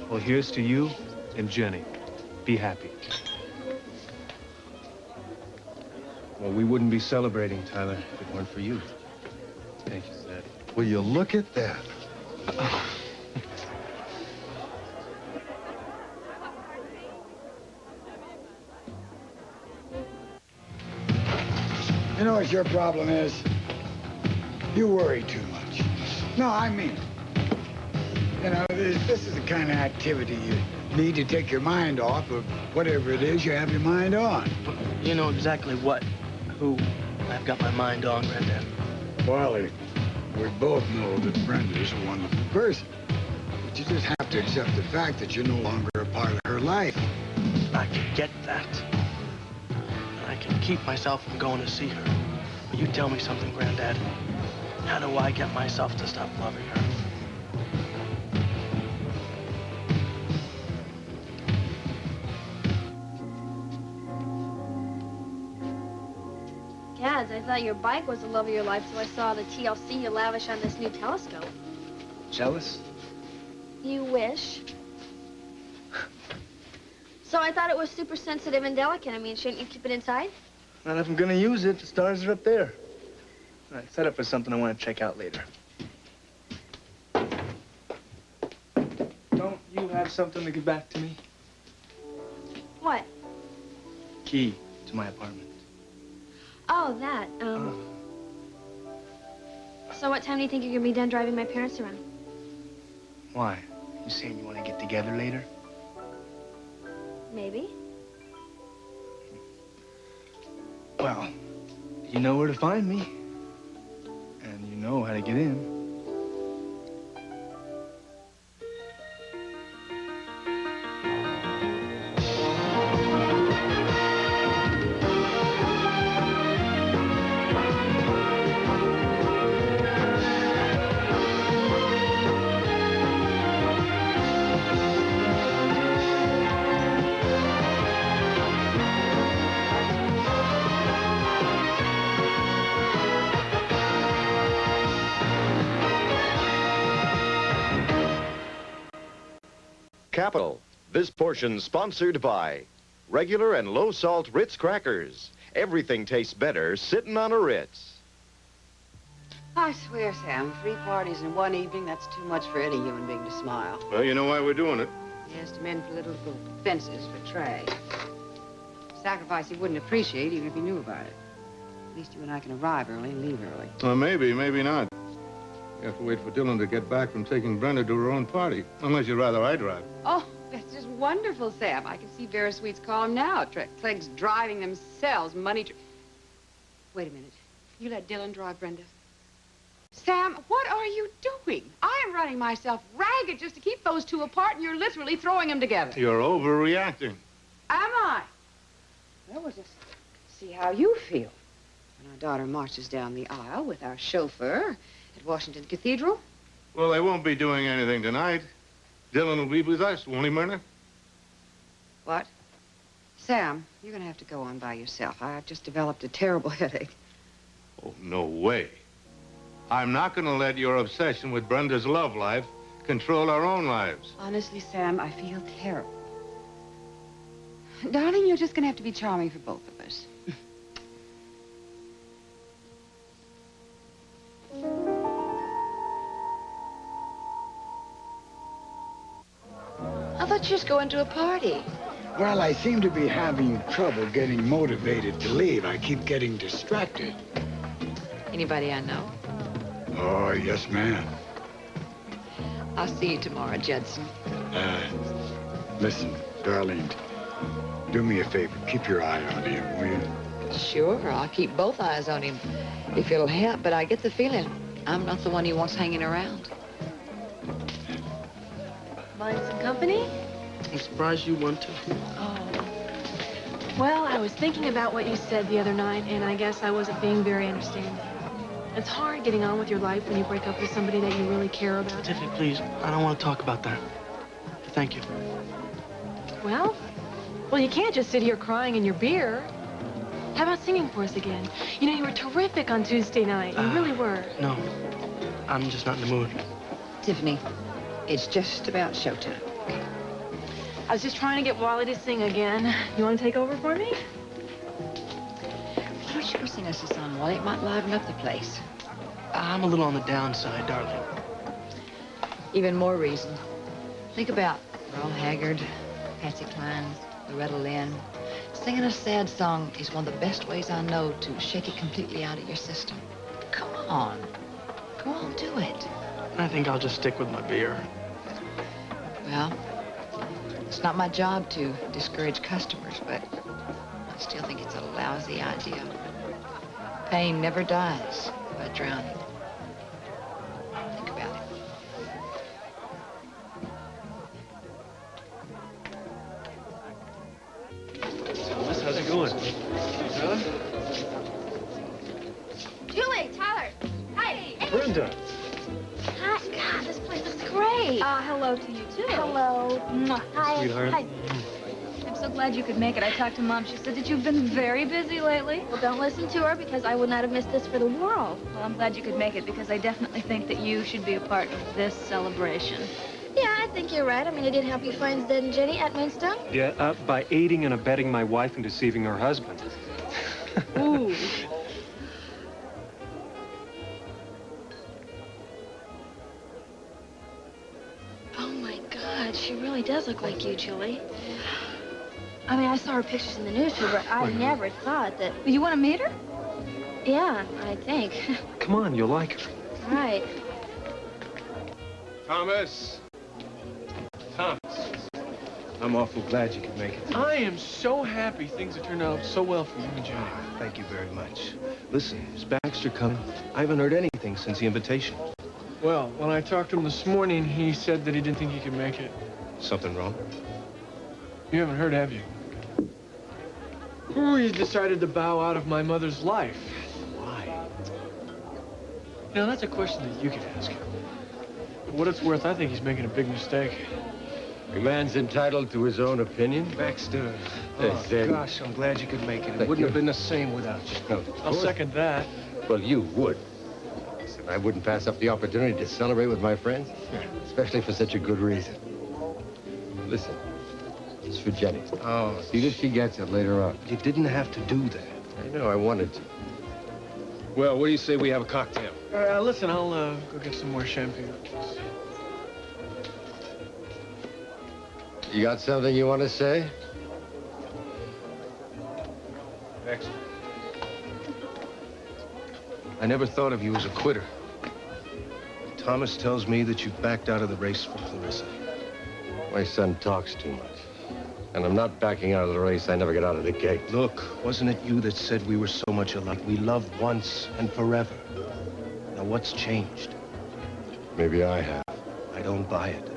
Well, here's to you and Jenny. Be happy. Well, we wouldn't be celebrating, Tyler, if it weren't for you. Thank you, Zed. Will you look at that? You know what your problem is? You worry too much. No, I mean it. You know, this is the kind of activity you need to take your mind off of whatever it is you have your mind on. You know exactly what, who I've got my mind on, Granddad. Wally, we both know that Brenda's a wonderful person. But you just have to accept the fact that you're no longer a part of her life. I can get that. And I can keep myself from going to see her. But you tell me something, Granddad. How do I get myself to stop loving her? Gads, I thought your bike was the love of your life, so I saw the TLC you lavish on this new telescope. Jealous? You wish. So I thought it was super sensitive and delicate. I mean, shouldn't you keep it inside? Not if I'm gonna use it. The stars are up there. All right, set up for something I want to check out later. Don't you have something to give back to me? What? Key to my apartment. Oh, that. So what time do you think you're gonna be done driving my parents around? Why? You saying you want to get together later? Maybe. Well, you know where to find me. And you know how to get in. capital. This portion sponsored by regular and low-salt Ritz crackers. Everything tastes better sitting on a Ritz. I swear, Sam, 3 parties in one evening, that's too much for any human being to smile. Well, you know why we're doing it. Yes, to mend political fences for Trey. Sacrifice he wouldn't appreciate even if he knew about it. At least you and I can arrive early and leave early. Well, maybe, maybe not. You have to wait for Dylan to get back from taking Brenda to her own party. Unless you'd rather I drive. Oh, that's just wonderful, Sam. I can see Vera Sweet's column now. Clegg's driving themselves. Wait a minute. You let Dylan drive Brenda? Sam, what are you doing? I am running myself ragged just to keep those two apart, and you're literally throwing them together. You're overreacting. Am I? Well, we'll just see how you feel when our daughter marches down the aisle with our chauffeur at Washington Cathedral. Well, they won't be doing anything tonight. Dylan will be with us, won't he, Myrna? What? Sam, you're going to have to go on by yourself. I've just developed a terrible headache. Oh, no way. I'm not going to let your obsession with Brenda's love life control our own lives. Honestly, Sam, I feel terrible. Darling, you're just going to have to be charming for both of us. I thought you were just going to a party. Well, I seem to be having trouble getting motivated to leave. I keep getting distracted. Anybody I know? Oh, yes, ma'am. I'll see you tomorrow, Judson. Listen, Darlene, do me a favor. Keep your eye on him, will you? Sure, I'll keep both eyes on him if it'll help, but I get the feeling I'm not the one he wants hanging around. Mind some company? I'm surprised you want to. Oh. Well, I was thinking about what you said the other night, and I guess I wasn't being very understanding. It's hard getting on with your life when you break up with somebody that you really care about. Tiffany, please, I don't want to talk about that. Thank you. Well, you can't just sit here crying in your beer. How about singing for us again? You know, you were terrific on Tuesday night. You really were. No, I'm just not in the mood. Tiffany, it's just about showtime. I was just trying to get Wally to sing again. You want to take over for me? Why don't you go sing us a song, Wally? It might liven up the place. I'm a little on the downside, darling. Even more reason. Think about Merle Haggard, Patsy Cline, Loretta Lynn. Singing a sad song is one of the best ways I know to shake it completely out of your system. Come on. Go on, do it. I think I'll just stick with my beer. Well, it's not my job to discourage customers, but I still think it's a lousy idea. Pain never dies by drowning. Think about it. Thomas, how's it going? Huh? Julie, Tyler. Hi. Brenda. Hi. God, this place is great. Hello to you, too. Hello. Hi. Sweetheart. Hi. I'm so glad you could make it. I talked to Mom. She said that you've been very busy lately. Well, don't listen to her because I would not have missed this for the world. Well, I'm glad you could make it because I definitely think that you should be a part of this celebration. Yeah, I think you're right. I mean, it did help you find Zed and Jenny at Moonstone. Yeah, by aiding and abetting my wife in deceiving her husband. Ooh. Oh, my God. She really does look like you, Julie. I mean, I saw her pictures in the newspaper, but I never thought that... You want to meet her? Yeah, I think. Come on, you'll like her. Right. Thomas. Thomas. I'm awful glad you could make it. I am so happy things have turned out so well for you and Jenny. Thank you very much. Listen, is Baxter coming? I haven't heard anything since the invitation. Well, when I talked to him this morning, he said that he didn't think he could make it. Something wrong? You haven't heard, have you? Oh, he's decided to bow out of my mother's life. Why? You know, that's a question that you can ask him. For what it's worth, I think he's making a big mistake. A man's entitled to his own opinion. Baxter. Yes, Oh, gosh, I'm glad you could make it. It wouldn't have been the same without you. No, I'll second that. Well, you would. Listen, I wouldn't pass up the opportunity to celebrate with my friends, especially for such a good reason. Listen, it's for Jenny. Oh. See if she gets it later on. You didn't have to do that. I know, I wanted to. Well, what do you say we have a cocktail? Listen, I'll go get some more champagne. You got something you want to say? Excellent. I never thought of you as a quitter. Thomas tells me that you backed out of the race for Clarissa. My son talks too much. And I'm not backing out of the race. I never get out of the gate. Look, wasn't it you that said we were so much alike? We loved once and forever. Now what's changed? Maybe I have. I don't buy it.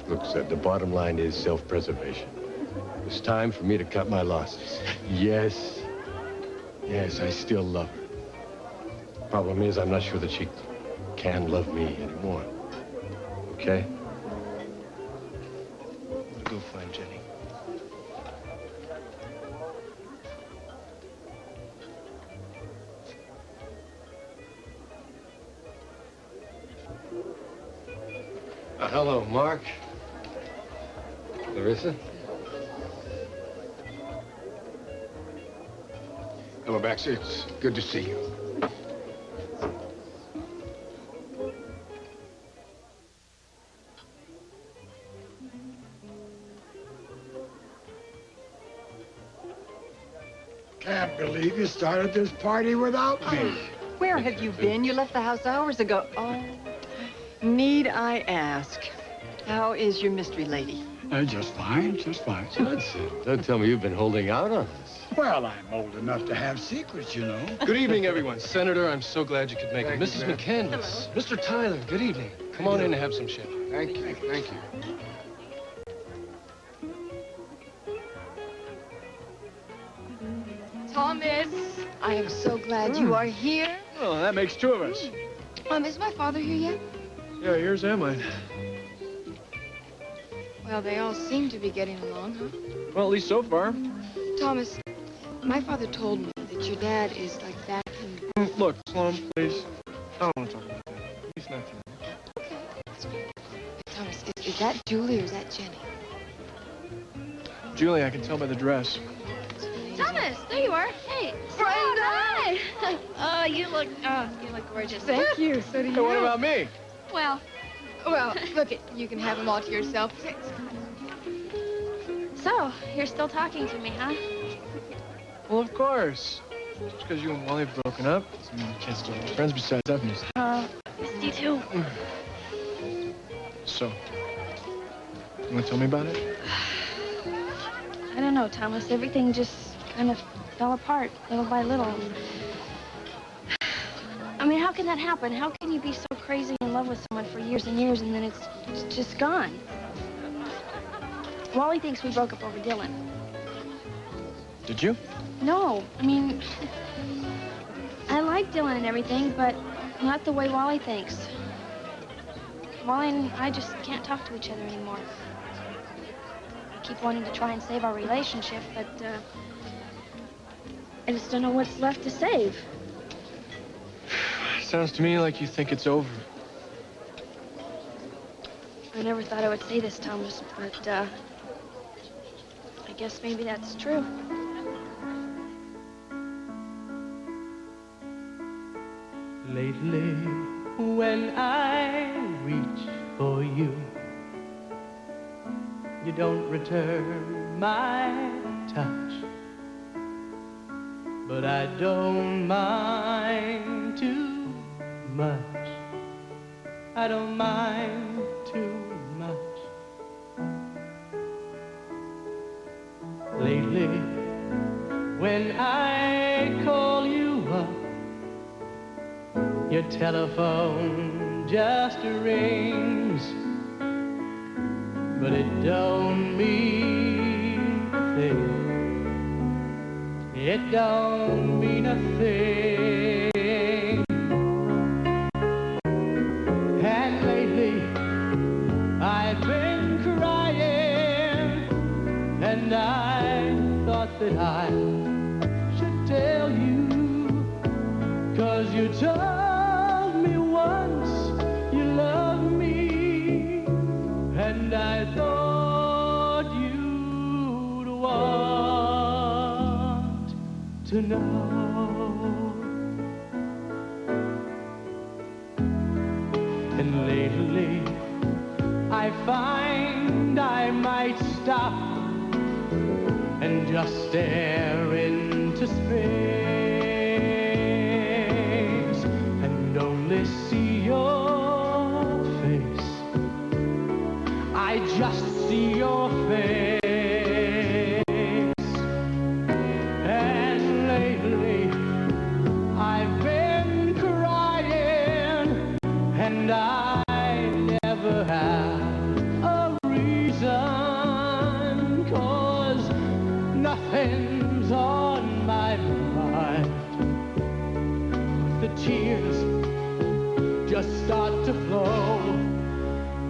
Look, Seth, the bottom line is self-preservation. It's time for me to cut my losses. Yes. Yes, I still love her. Problem is, I'm not sure that she can love me anymore. Okay? Go find Jenny. Hello, Mark. Larissa? Hello, Baxter. It's good to see you. Can't believe you started this party without me. Where have you been? You left the house hours ago. Oh, need I ask, how is your mystery lady? Just fine, just fine. Johnson, don't tell me you've been holding out on us. Well, I'm old enough to have secrets, you know. Good evening, everyone. Senator, I'm so glad you could make it. Thank you, Mrs. man. McCandless, Mr. Tyler, good evening. Come on in and have some champagne. Thank you, thank you. Thomas, I am so glad you are here. Well, that makes two of us. Is my father here yet? Yeah, here's Emmeline. Well, they all seem to be getting along, huh? Well, at least so far. Thomas, my father told me that your dad is like that and... Look, Sloan, please. I don't want to talk about that. At least not tonight. Okay. Thomas, is that Julie or is that Jenny? Julie, I can tell by the dress. Thomas, there you are. Hey, Brenda. Hi. You look gorgeous. Thank you. So do you. Hey, what about me? Well, look it. You can have them all to yourself. so you're still talking to me, huh? Well, of course. Just because you and Wally have broken up, you can't still be friends besides that news. Missed you too. So, you want to tell me about it? I don't know, Thomas. Everything just kind of fell apart little by little. I mean, how can that happen? How can you be so crazy in love with someone for years and years and then it's just gone? Wally thinks we broke up over Dylan. Did you? No, I mean, I like Dylan and everything, but not the way Wally thinks. Wally and I just can't talk to each other anymore. I keep wanting to try and save our relationship, but I just don't know what's left to save. Sounds to me like you think it's over. I never thought I would say this, Thomas, but I guess maybe that's true. Lately, when I reach for you, you don't return my touch. But I don't mind too much. I don't mind too much. Lately, when I call you up, your telephone just rings, but it don't mean a thing. It don't mean a thing. And lately, I've been crying, and I thought that I should tell you, 'cause you told me once you loved me, and I thought to know. And lately, I find I might stop and just stare into space and only see your face. I just see your face. And lately, I've been crying, and I never had a reason, 'cause nothing's on my mind. The tears just start to flow,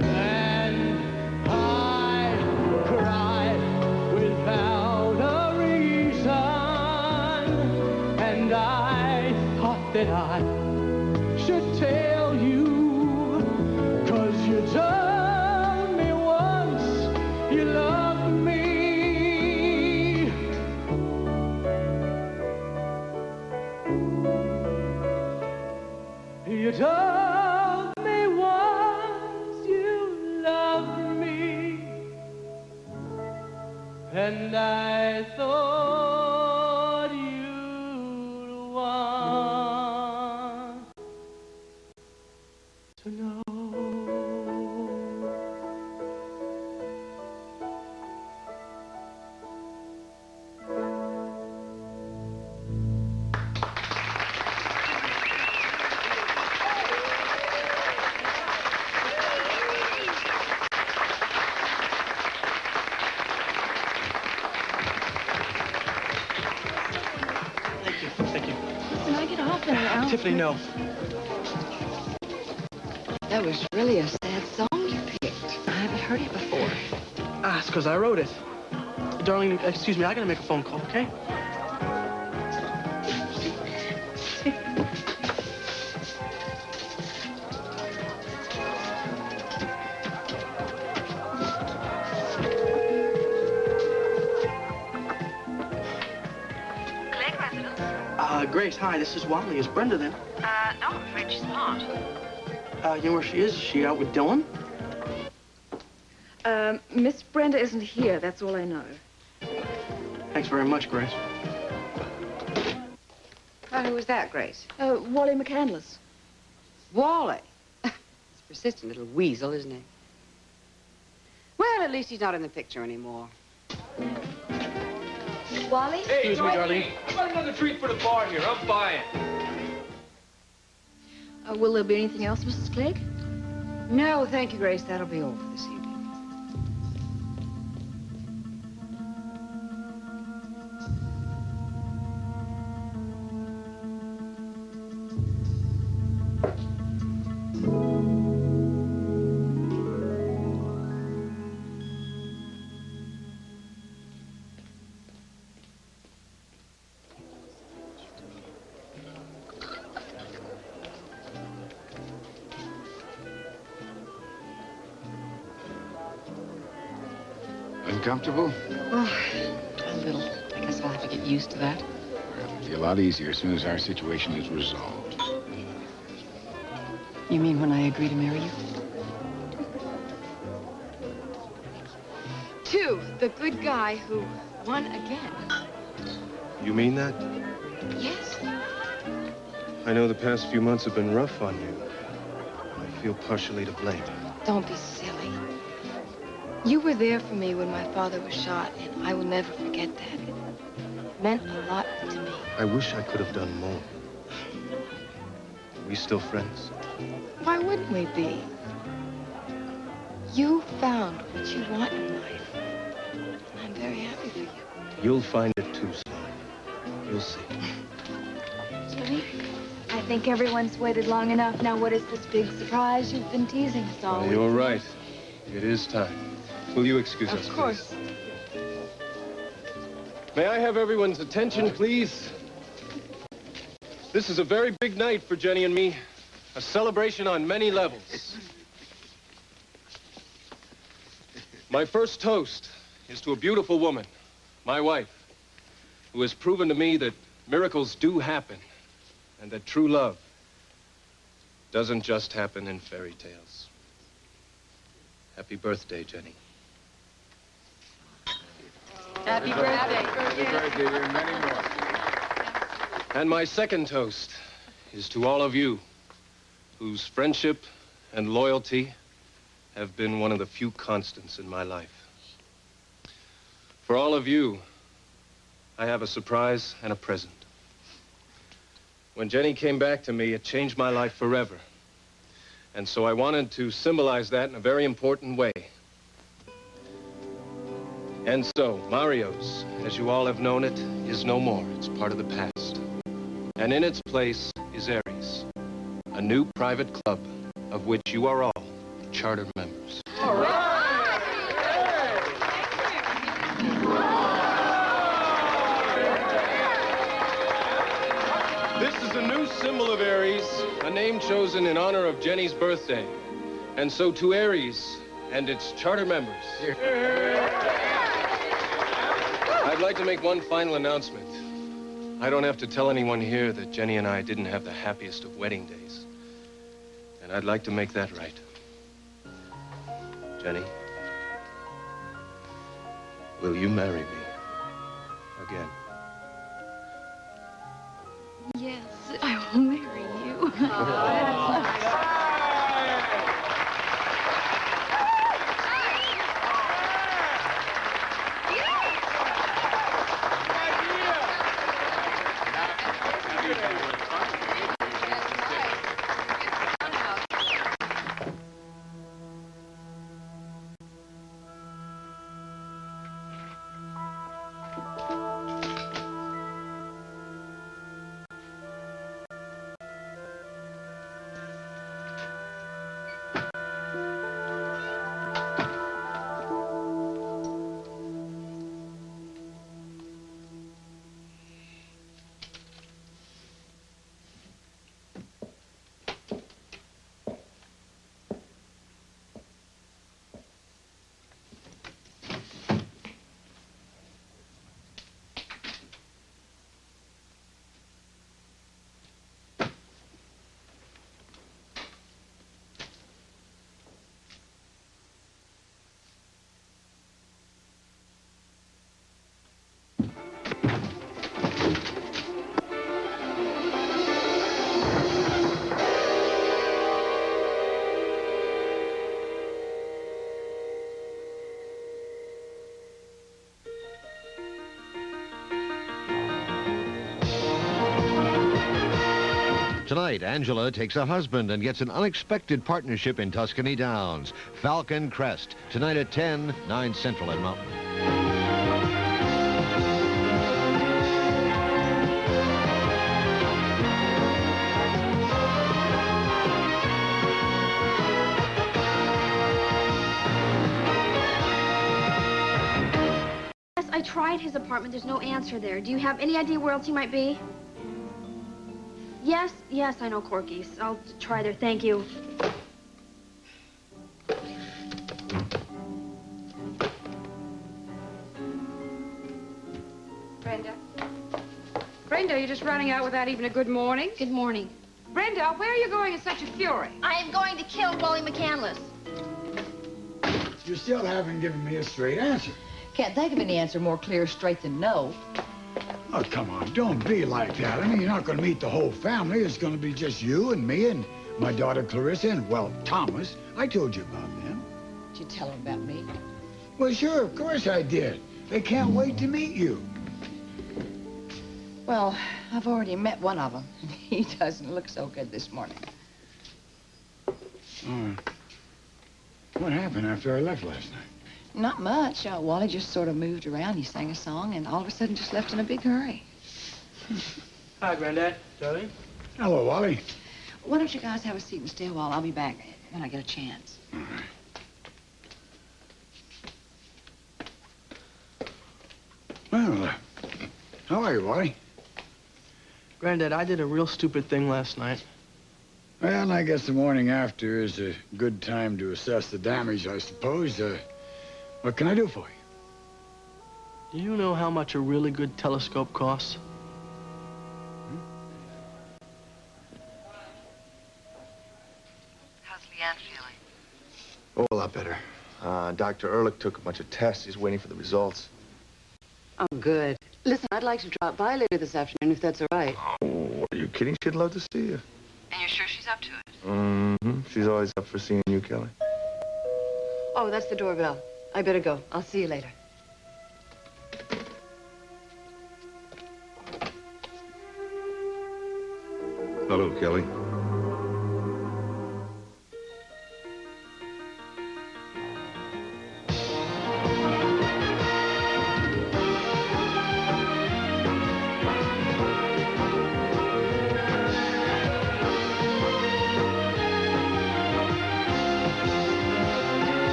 and I cry without a reason. And I thought that I should tell you, 'cause you told me once you loved me. You told me once you loved me, and I thought you'd want to know. Thank you. Can I get off there now? Tiffany, no. That was really a sad song you picked. I haven't heard it before. Ah, it's because I wrote it. Darling, excuse me, I gotta make a phone call, okay? Grace, hi, this is Wally. Is Brenda there? No, I'm afraid she's not. You know where she is? Is she out with Dylan? Miss Brenda isn't here, that's all I know. Thanks very much, Grace. Who was that, Grace? Wally McCandless. Wally. He's a persistent little weasel, isn't he? Well, at least he's not in the picture anymore. Wally? Hey, Excuse me, darling. How about another treat for the bar here? I'm buying. Will there be anything else, Mrs. Clegg? No, thank you, Grace. That'll be all for this evening. Uncomfortable? Oh, a little. I guess I'll have to get used to that. Well, it'll be a lot easier as soon as our situation is resolved. You mean when I agree to marry you? To the good guy who won again. You mean that? Yes. I know the past few months have been rough on you. I feel partially to blame. Don't be silly. You were there for me when my father was shot, and I will never forget that. It meant a lot to me. I wish I could have done more. Are we still friends? Why wouldn't we be? You found what you want in life. I'm very happy for you. You'll find it too, son. You'll see. Jimmy, I think everyone's waited long enough. Now, what is this big surprise you've been teasing us all? You're right. It is time. Will you excuse us, Of course. please? May I have everyone's attention, please? This is a very big night for Jenny and me. A celebration on many levels. My first toast is to a beautiful woman, my wife, who has proven to me that miracles do happen, and that true love doesn't just happen in fairy tales. Happy birthday, Jenny. Happy birthday. Happy birthday, dear, and many more. And my second toast is to all of you whose friendship and loyalty have been one of the few constants in my life. For all of you, I have a surprise and a present. When Jenny came back to me, it changed my life forever. And so I wanted to symbolize that in a very important way. And so, Mario's, as you all have known it, is no more. It's part of the past. And in its place is Aries, a new private club of which you are all charter members. All right. This is a new symbol of Aries, a name chosen in honor of Jenny's birthday. And so to Aries and its charter members, I'd like to make one final announcement. I don't have to tell anyone here that Jenny and I didn't have the happiest of wedding days. And I'd like to make that right. Jenny, will you marry me again? Yes, I will marry you. Tonight, Angela takes a husband and gets an unexpected partnership in Tuscany Downs. Falcon Crest, tonight at 10, 9 Central and Mountain. Yes, I tried his apartment. There's no answer there. Do you have any idea where else he might be? Yes, I know Corky's. I'll try there. Thank you. Brenda? Brenda, you're just running out without even a good morning? Good morning. Brenda, where are you going in such a fury? I am going to kill Wally McCandless. You still haven't given me a straight answer. Can't think of any answer more clear, straight than no. Oh, come on, don't be like that. I mean, you're not going to meet the whole family. It's going to be just you and me and my daughter Clarissa and, well, Thomas. I told you about them. Did you tell them about me? Well, sure, of course I did. They can't wait to meet you. Well, I've already met one of them. He doesn't look so good this morning. What happened after I left last night? Not much. Wally just sort of moved around. He sang a song and all of a sudden just left in a big hurry. Hi, Granddad. Darling. Hello, Wally. Why don't you guys have a seat and stay a while? I'll be back when I get a chance. All right. Well, how are you, Wally? Granddad, I did a real stupid thing last night. Well, I guess the morning after is a good time to assess the damage, I suppose. What can I do for you? Do you know how much a really good telescope costs? a lot better. Dr. Ehrlich took a bunch of tests. He's waiting for the results. Oh, good. Listen, I'd like to drop by later this afternoon, if that's all right. Oh, are you kidding? She'd love to see you. And you're sure she's up to it? Mm-hmm. She's always up for seeing you, Kelly. Oh, that's the doorbell. I better go. I'll see you later. Hello, Kelly.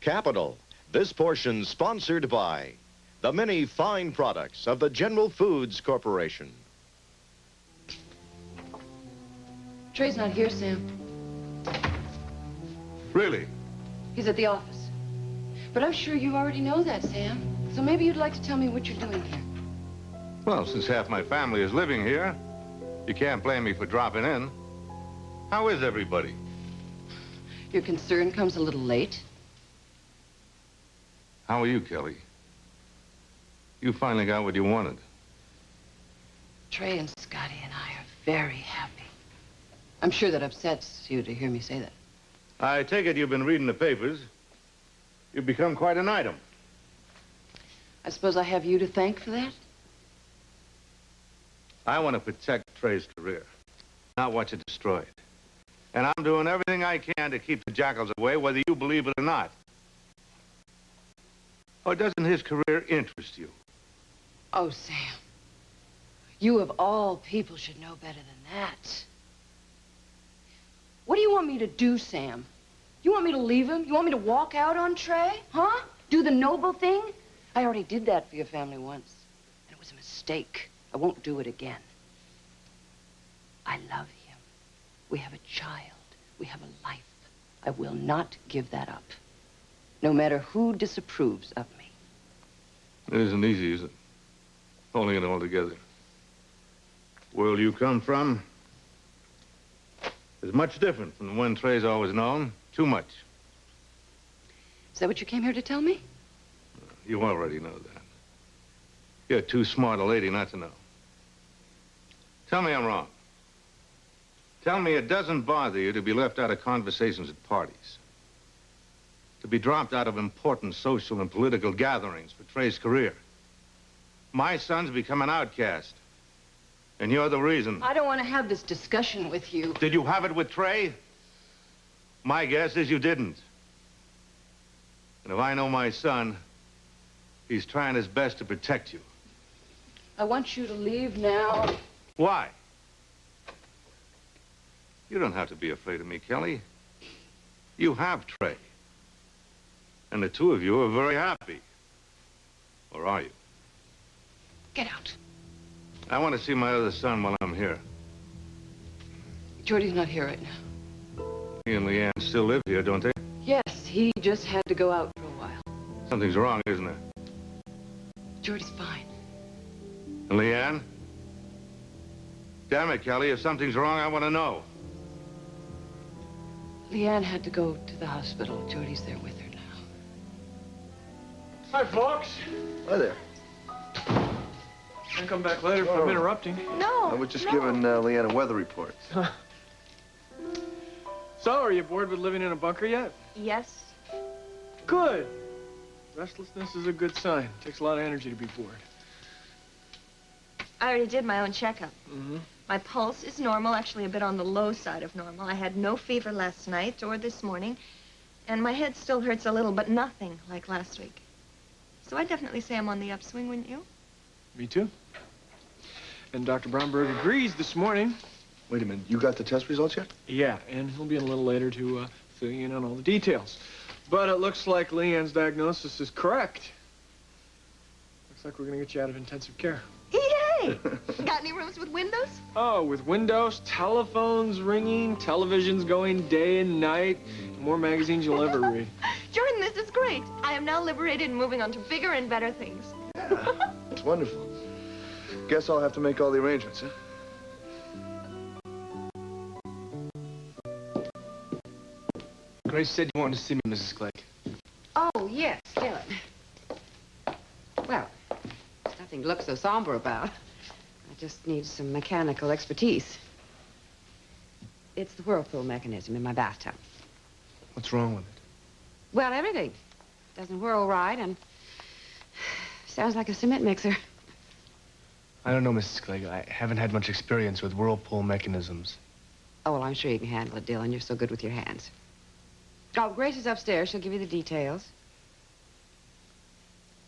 Capital. This portion sponsored by the many fine products of the General Foods Corporation. Trey's not here, Sam. Really? He's at the office. But I'm sure you already know that, Sam. So maybe you'd like to tell me what you're doing here. Well, since half my family is living here, you can't blame me for dropping in. How is everybody? Your concern comes a little late. How are you, Kelly? You finally got what you wanted. Trey and Scotty and I are very happy. I'm sure that upsets you to hear me say that. I take it you've been reading the papers. You've become quite an item. I suppose I have you to thank for that? I want to protect Trey's career, not watch it destroyed. And I'm doing everything I can to keep the jackals away, whether you believe it or not. Or doesn't his career interest you? Oh, Sam. You of all people should know better than that. What do you want me to do, Sam? You want me to leave him? You want me to walk out on Trey? Huh? Do the noble thing? I already did that for your family once. And it was a mistake. I won't do it again. I love him. We have a child. We have a life. I will not give that up. No matter who disapproves of me. It isn't easy, is it? Holding it all together. World you come from is much different from the one Trey's always known. Too much. Is that what you came here to tell me? You already know that. You're too smart a lady not to know. Tell me I'm wrong. Tell me it doesn't bother you to be left out of conversations at parties. To be dropped out of important social and political gatherings for Trey's career. My son's become an outcast. And you're the reason. I don't want to have this discussion with you. Did you have it with Trey? My guess is you didn't. And if I know my son, he's trying his best to protect you. I want you to leave now. Why? You don't have to be afraid of me, Kelly. You have Trey. And the two of you are very happy. Or are you? Get out. I want to see my other son while I'm here. Jordy's not here right now. He and Leanne still live here, don't they? Yes, he just had to go out for a while. Something's wrong, isn't there? Jordy's fine. And Leanne? Damn it, Kelly, if something's wrong, I want to know. Leanne had to go to the hospital. Jordy's there with her now. Hi, folks. Hi there. I'll come back later if I'm interrupting. No. I was just giving Leanne a weather report. So, are you bored with living in a bunker yet? Yes. Good. Restlessness is a good sign. It takes a lot of energy to be bored. I already did my own checkup. Mm-hmm. My pulse is normal, actually a bit on the low side of normal. I had no fever last night or this morning, and my head still hurts a little, but nothing like last week. So I'd definitely say I'm on the upswing, wouldn't you? Me too. And Dr. Bromberg agrees this morning. Wait a minute, you got the test results yet? Yeah, and he'll be in a little later to fill you in on all the details. But it looks like Leanne's diagnosis is correct. Looks like we're gonna get you out of intensive care. Yay! Got any rooms with windows? Oh, with windows, telephones ringing, televisions going day and night, more magazines you'll ever read. During This is great. I am now liberated and moving on to bigger and better things. It's wonderful. Guess I'll have to make all the arrangements, huh? Grace said you wanted to see me, Mrs. Clegg. Oh, yes, Dylan. Well, there's nothing to look so somber about. I just need some mechanical expertise. It's the whirlpool mechanism in my bathtub. What's wrong with it? Well, everything. Doesn't whirl right and sounds like a cement mixer. I don't know, Mrs. Clegg. I haven't had much experience with whirlpool mechanisms. Oh, well, I'm sure you can handle it, Dylan. You're so good with your hands. Oh, Grace is upstairs. She'll give you the details.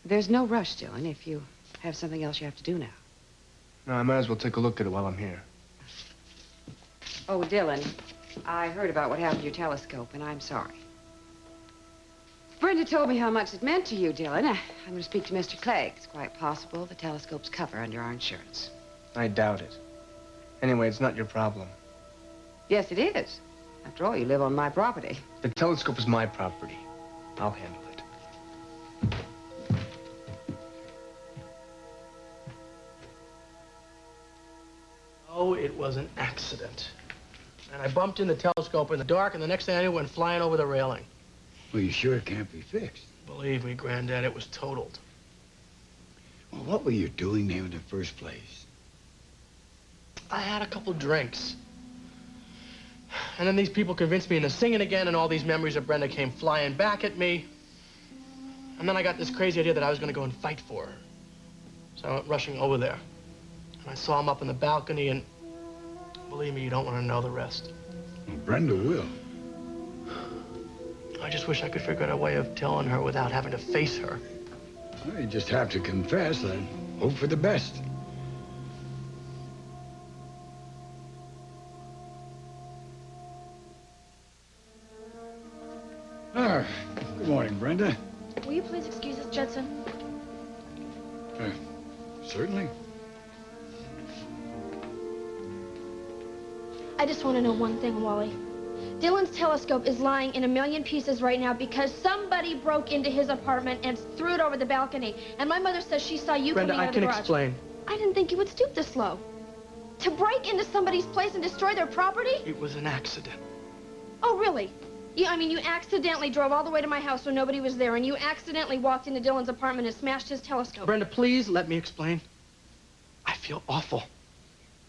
There's no rush, Dylan, if you have something else you have to do now. No, I might as well take a look at it while I'm here. Oh, Dylan, I heard about what happened to your telescope, and I'm sorry. Brenda told me how much it meant to you, Dylan. I'm going to speak to Mr. Clegg. It's quite possible the telescope's cover under our insurance. I doubt it. Anyway, it's not your problem. Yes, it is. After all, you live on my property. The telescope is my property. I'll handle it. Oh, it was an accident. And I bumped in the telescope in the dark, and the next thing I knew, it went flying over the railing. Well, you sure it can't be fixed? Believe me, Granddad, it was totaled. Well, what were you doing there in the first place? I had a couple drinks. And then these people convinced me into singing again, and all these memories of Brenda came flying back at me. And then I got this crazy idea that I was going to go and fight for her. So I went rushing over there. And I saw him up in the balcony, and believe me, you don't want to know the rest. Well, Brenda will. I just wish I could figure out a way of telling her without having to face her. Well, you just have to confess and hope for the best. Ah, good morning, Brenda. Will you please excuse us, Judson? Certainly. I just want to know one thing, Wally. Dylan's telescope is lying in a million pieces right now because somebody broke into his apartment and threw it over the balcony. And my mother says she saw you Brenda, coming out I of the can garage. explain. I didn't think you would stoop this low. To break into somebody's place and destroy their property? It was an accident. Oh, really? I mean, you accidentally drove all the way to my house when nobody was there, and you accidentally walked into Dylan's apartment and smashed his telescope. Brenda, please let me explain. I feel awful.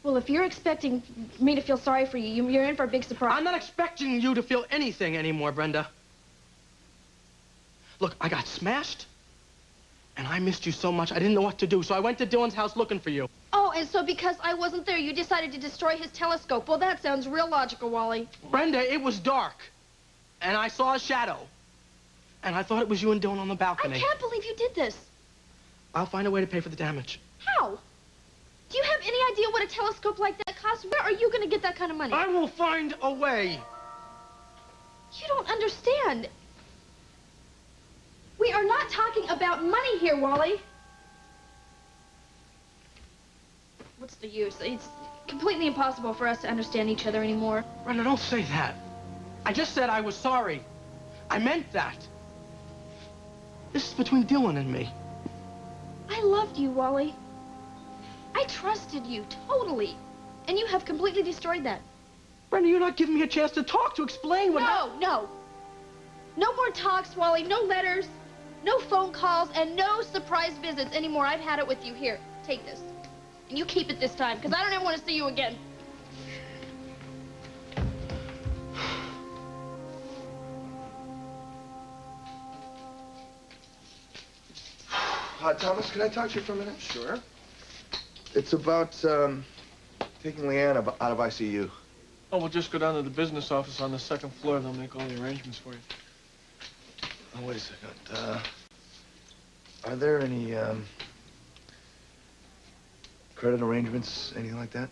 Well, if you're expecting me to feel sorry for you, you're in for a big surprise. I'm not expecting you to feel anything anymore, Brenda. Look, I got smashed, and I missed you so much, I didn't know what to do, so I went to Dylan's house looking for you. Oh, and so because I wasn't there, you decided to destroy his telescope. Well, that sounds real logical, Wally. Brenda, it was dark, and I saw a shadow, and I thought it was you and Dylan on the balcony. I can't believe you did this. I'll find a way to pay for the damage. How? Do you have any idea what a telescope like that costs? Where are you going to get that kind of money? I will find a way. You don't understand. We are not talking about money here, Wally. What's the use? It's completely impossible for us to understand each other anymore. Brenda, don't say that. I just said I was sorry. I meant that. This is between Dylan and me. I loved you, Wally. I trusted you, totally. And you have completely destroyed that. Brenda, you're not giving me a chance to talk, to explain what... No. No more talks, Wally. No letters, no phone calls, and no surprise visits anymore. I've had it with you. Here, take this. And you keep it this time, because I don't ever want to see you again. Thomas, can I talk to you for a minute? Sure. It's about, taking Leanne out of ICU. Oh, we'll just go down to the business office on the second floor. They'll make all the arrangements for you. Oh, wait a second. Are there any, credit arrangements, anything like that?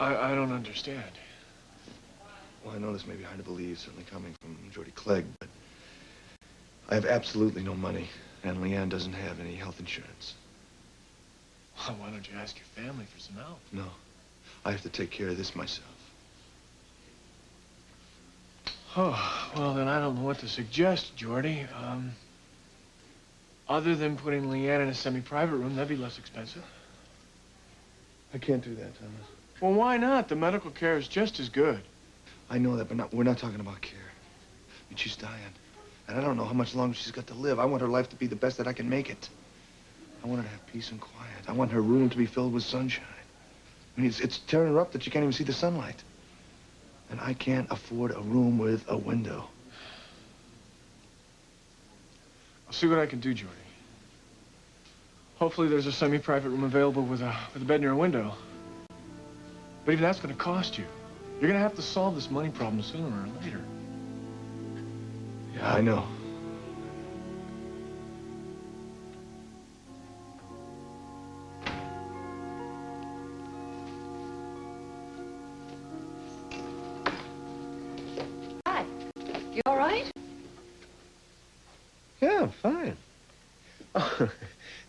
I don't understand. Well, I know this may be hard to believe, certainly coming from Jody Clegg, but I have absolutely no money, and Leanne doesn't have any health insurance. Well, why don't you ask your family for some help? No. I have to take care of this myself. Oh, well, then I don't know what to suggest, Jordy. Other than putting Leanne in a semi-private room, that'd be less expensive. I can't do that, Thomas. Well, why not? The medical care is just as good. I know that, but we're not talking about care. I mean, she's dying. And I don't know how much longer she's got to live. I want her life to be the best that I can make it. I want her to have peace and quiet. I want her room to be filled with sunshine. I mean, it's tearing her up that she can't even see the sunlight. And I can't afford a room with a window. I'll see what I can do, Jordy. Hopefully there's a semi-private room available with a bed near a window. But even that's going to cost you. You're going to have to solve this money problem sooner or later. Yeah, I know. Hi. You all right? Yeah, I'm fine. Oh,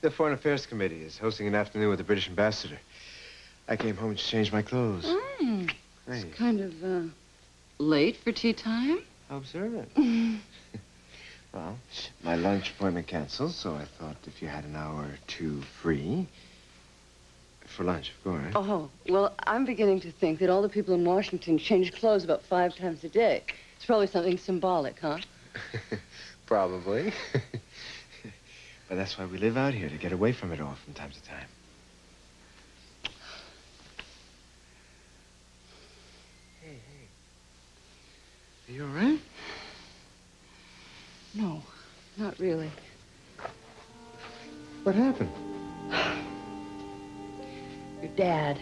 the Foreign Affairs Committee is hosting an afternoon with the British ambassador. I came home and changed my clothes. Hey. Hey. It's kind of, late for tea time. Observant. Well, my lunch appointment canceled, so I thought if you had an hour or two free... For lunch, of course. Oh, well, I'm beginning to think that all the people in Washington change clothes about 5 times a day. It's probably something symbolic, huh? Probably. But that's why we live out here, to get away from it all from time to time. Hey. Are you all right? No, not really. What happened? Your dad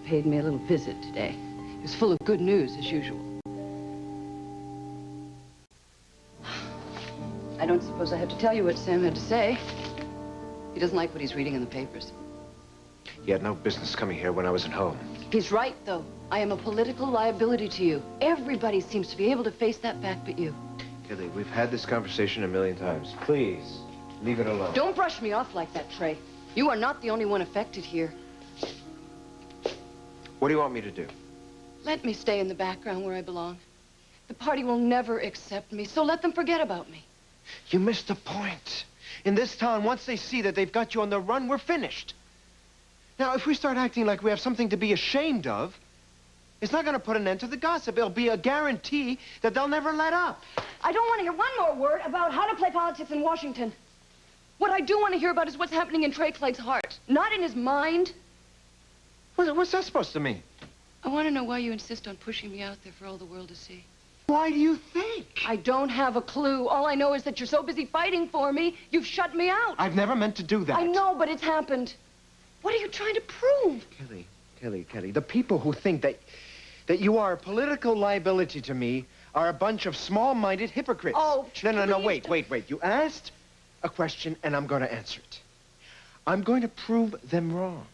paid me a little visit today. He was full of good news, as usual. I don't suppose I have to tell you what Sam had to say. He doesn't like what he's reading in the papers. He had no business coming here when I was at home. He's right, though. I am a political liability to you. Everybody seems to be able to face that fact but you. Kelly, we've had this conversation a million times. Please, leave it alone. Don't brush me off like that, Trey. You are not the only one affected here. What do you want me to do? Let me stay in the background where I belong. The party will never accept me, so let them forget about me. You missed the point. In this town, once they see that they've got you on the run, we're finished. Now, if we start acting like we have something to be ashamed of, it's not going to put an end to the gossip. It'll be a guarantee that they'll never let up. I don't want to hear one more word about how to play politics in Washington. What I do want to hear about is what's happening in Trey Clegg's heart, not in his mind. What's that supposed to mean? I want to know why you insist on pushing me out there for all the world to see. Why do you think? I don't have a clue. All I know is that you're so busy fighting for me, you've shut me out. I've never meant to do that. I know, but it's happened. What are you trying to prove? Kelly, the people who think that you are a political liability to me are a bunch of small-minded hypocrites. Oh, No, wait. You asked a question, and I'm going to answer it. I'm going to prove them wrong.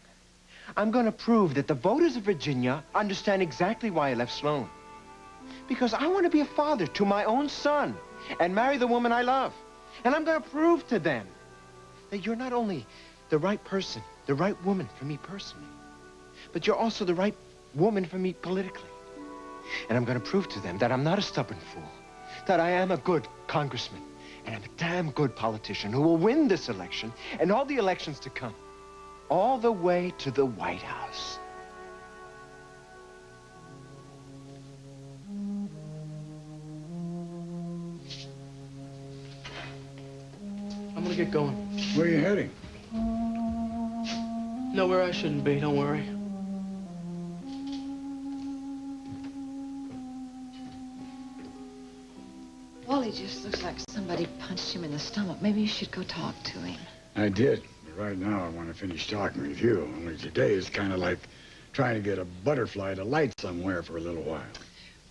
I'm going to prove that the voters of Virginia understand exactly why I left Sloan. Because I want to be a father to my own son and marry the woman I love. And I'm going to prove to them that you're not only the right person, the right woman for me personally, but you're also the right woman for me politically. And I'm going to prove to them that I'm not a stubborn fool, that I am a good congressman, and I'm a damn good politician who will win this election and all the elections to come, all the way to the White House. I'm gonna get going. Where are you heading? Nowhere I shouldn't be, don't worry. Wally just looks like somebody punched him in the stomach. Maybe you should go talk to him. I did. But right now, I want to finish talking with you. Only today is kind of like trying to get a butterfly to light somewhere for a little while.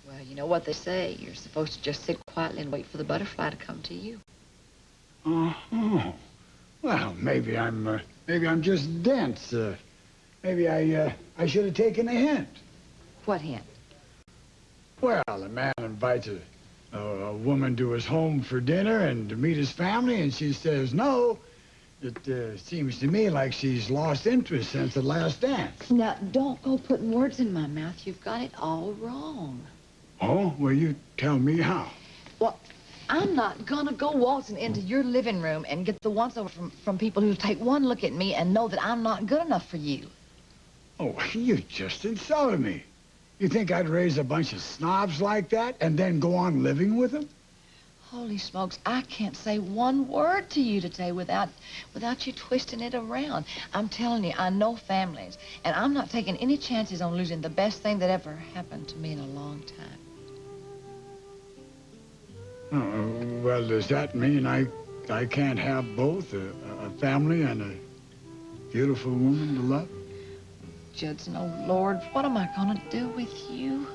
Well, you know what they say. You're supposed to just sit quietly and wait for the butterfly to come to you. Oh. Well, maybe I'm just dense. Maybe I should have taken a hint. What hint? Well, a man invites a woman to his home for dinner and to meet his family, and she says no. It seems to me like she's lost interest since the last dance. Now, don't go putting words in my mouth. You've got it all wrong. Oh, well, you tell me how. Well, I'm not gonna go waltzing into your living room and get the once-over from people who take one look at me and know that I'm not good enough for you. Oh, you just insulted me. You think I'd raise a bunch of snobs like that and then go on living with them? Holy smokes, I can't say one word to you today without you twisting it around. I'm telling you, I know families, and I'm not taking any chances on losing the best thing that ever happened to me in a long time. Oh, well, does that mean I can't have both, a family and a beautiful woman to love? Judson, oh, Lord, what am I gonna do with you?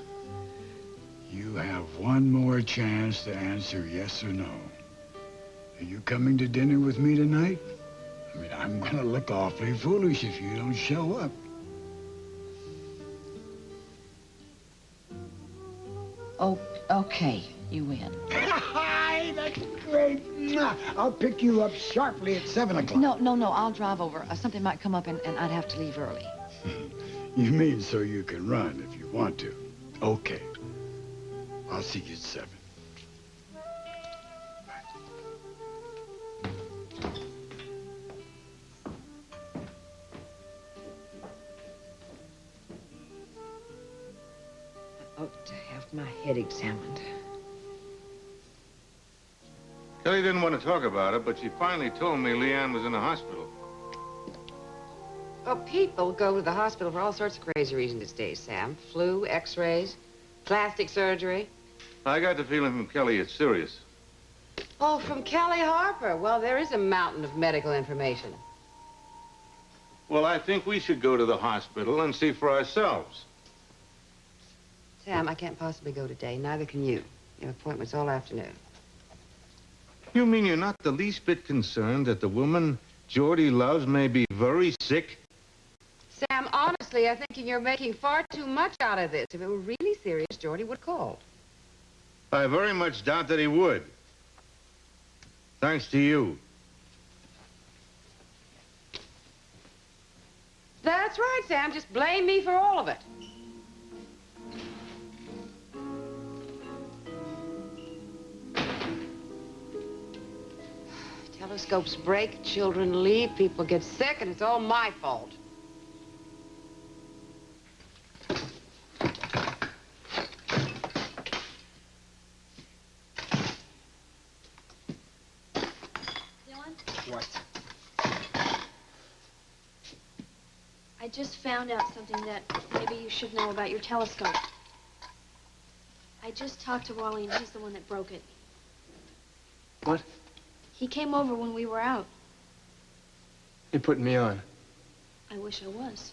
You have one more chance to answer yes or no. Are you coming to dinner with me tonight? I mean, I'm gonna look awfully foolish if you don't show up. Oh, okay, you win. Hi, that's great. I'll pick you up sharply at 7 o'clock. No, I'll drive over. Something might come up and I'd have to leave early. You mean so you can run if you want to? Okay. I'll see you at 7. I ought to have my head examined. Kelly didn't want to talk about it, but she finally told me Leanne was in the hospital. Well, people go to the hospital for all sorts of crazy reasons these days, Sam. Flu, x-rays, plastic surgery. I got the feeling from Kelly it's serious. Oh, from Kelly Harper. Well, there is a mountain of medical information. Well, I think we should go to the hospital and see for ourselves. Sam, I can't possibly go today. Neither can you. You have appointments all afternoon. You mean you're not the least bit concerned that the woman Geordie loves may be very sick? Sam, honestly, I think you're making far too much out of this. If it were really serious, Geordie would call. I very much doubt that he would. Thanks to you. That's right, Sam. Just blame me for all of it. Telescopes break, children leave, people get sick, and it's all my fault. What? I just found out something that maybe you should know about your telescope. I just talked to Wally, and he's the one that broke it. What? He came over when we were out. You're putting me on. I wish I was.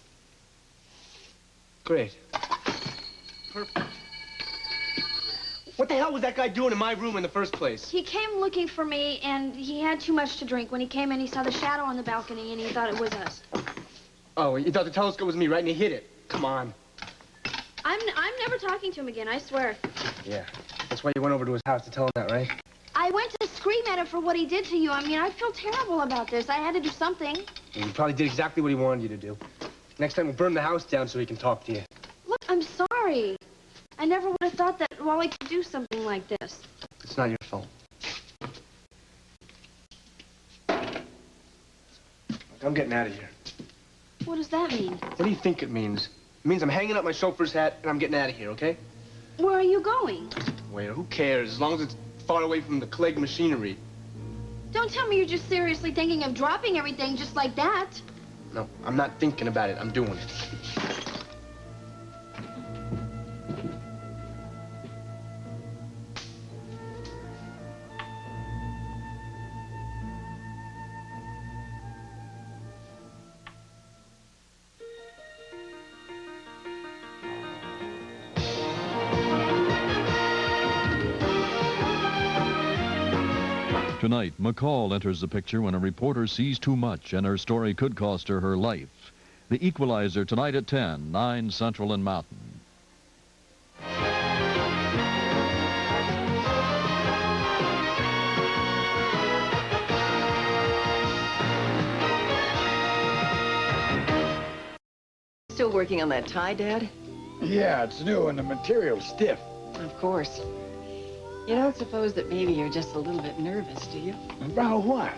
Great. Perfect. What the hell was that guy doing in my room in the first place? He came looking for me, and he had too much to drink. When he came in, he saw the shadow on the balcony, and he thought it was us. Oh, you thought the telescope was me, right? And he hit it. Come on. I'm never talking to him again, I swear. Yeah. That's why you went over to his house to tell him that, right? I went to scream at him for what he did to you. I mean, I feel terrible about this. I had to do something. And you probably did exactly what he wanted you to do. Next time we'll burn the house down so he can talk to you. Look, I'm sorry. I never would have thought that Wally could do something like this. It's not your fault. Look, I'm getting out of here. What does that mean? What do you think it means? It means I'm hanging up my chauffeur's hat and I'm getting out of here, okay? Where are you going? Wait, who cares? As long as it's far away from the Clegg machinery. Don't tell me you're just seriously thinking of dropping everything just like that. No, I'm not thinking about it. I'm doing it. Tonight, McCall enters the picture when a reporter sees too much and her story could cost her her life. The Equalizer tonight at 10, 9 Central and Mountain. Still working on that tie, Dad? Yeah, it's new and the material's stiff. Of course. You don't suppose that maybe you're just a little bit nervous, do you? About what?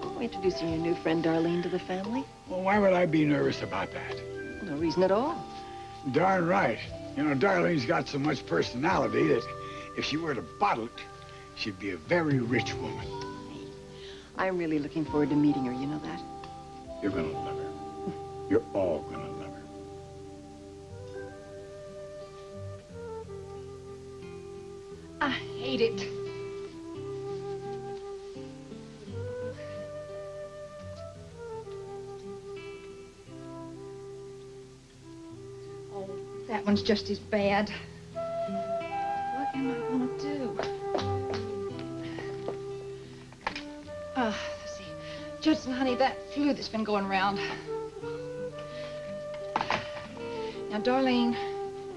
Oh, introducing your new friend Darlene to the family? Well, why would I be nervous about that? No reason at all. Darn right. You know, Darlene's got so much personality that if she were to bottle it, she'd be a very rich woman. I'm really looking forward to meeting her, you know that? You're gonna love her. You're all gonna love her. I hate it. Oh, that one's just as bad. What am I gonna do? Let's see. Judson, honey, that flu that's been going around. Now, Darlene,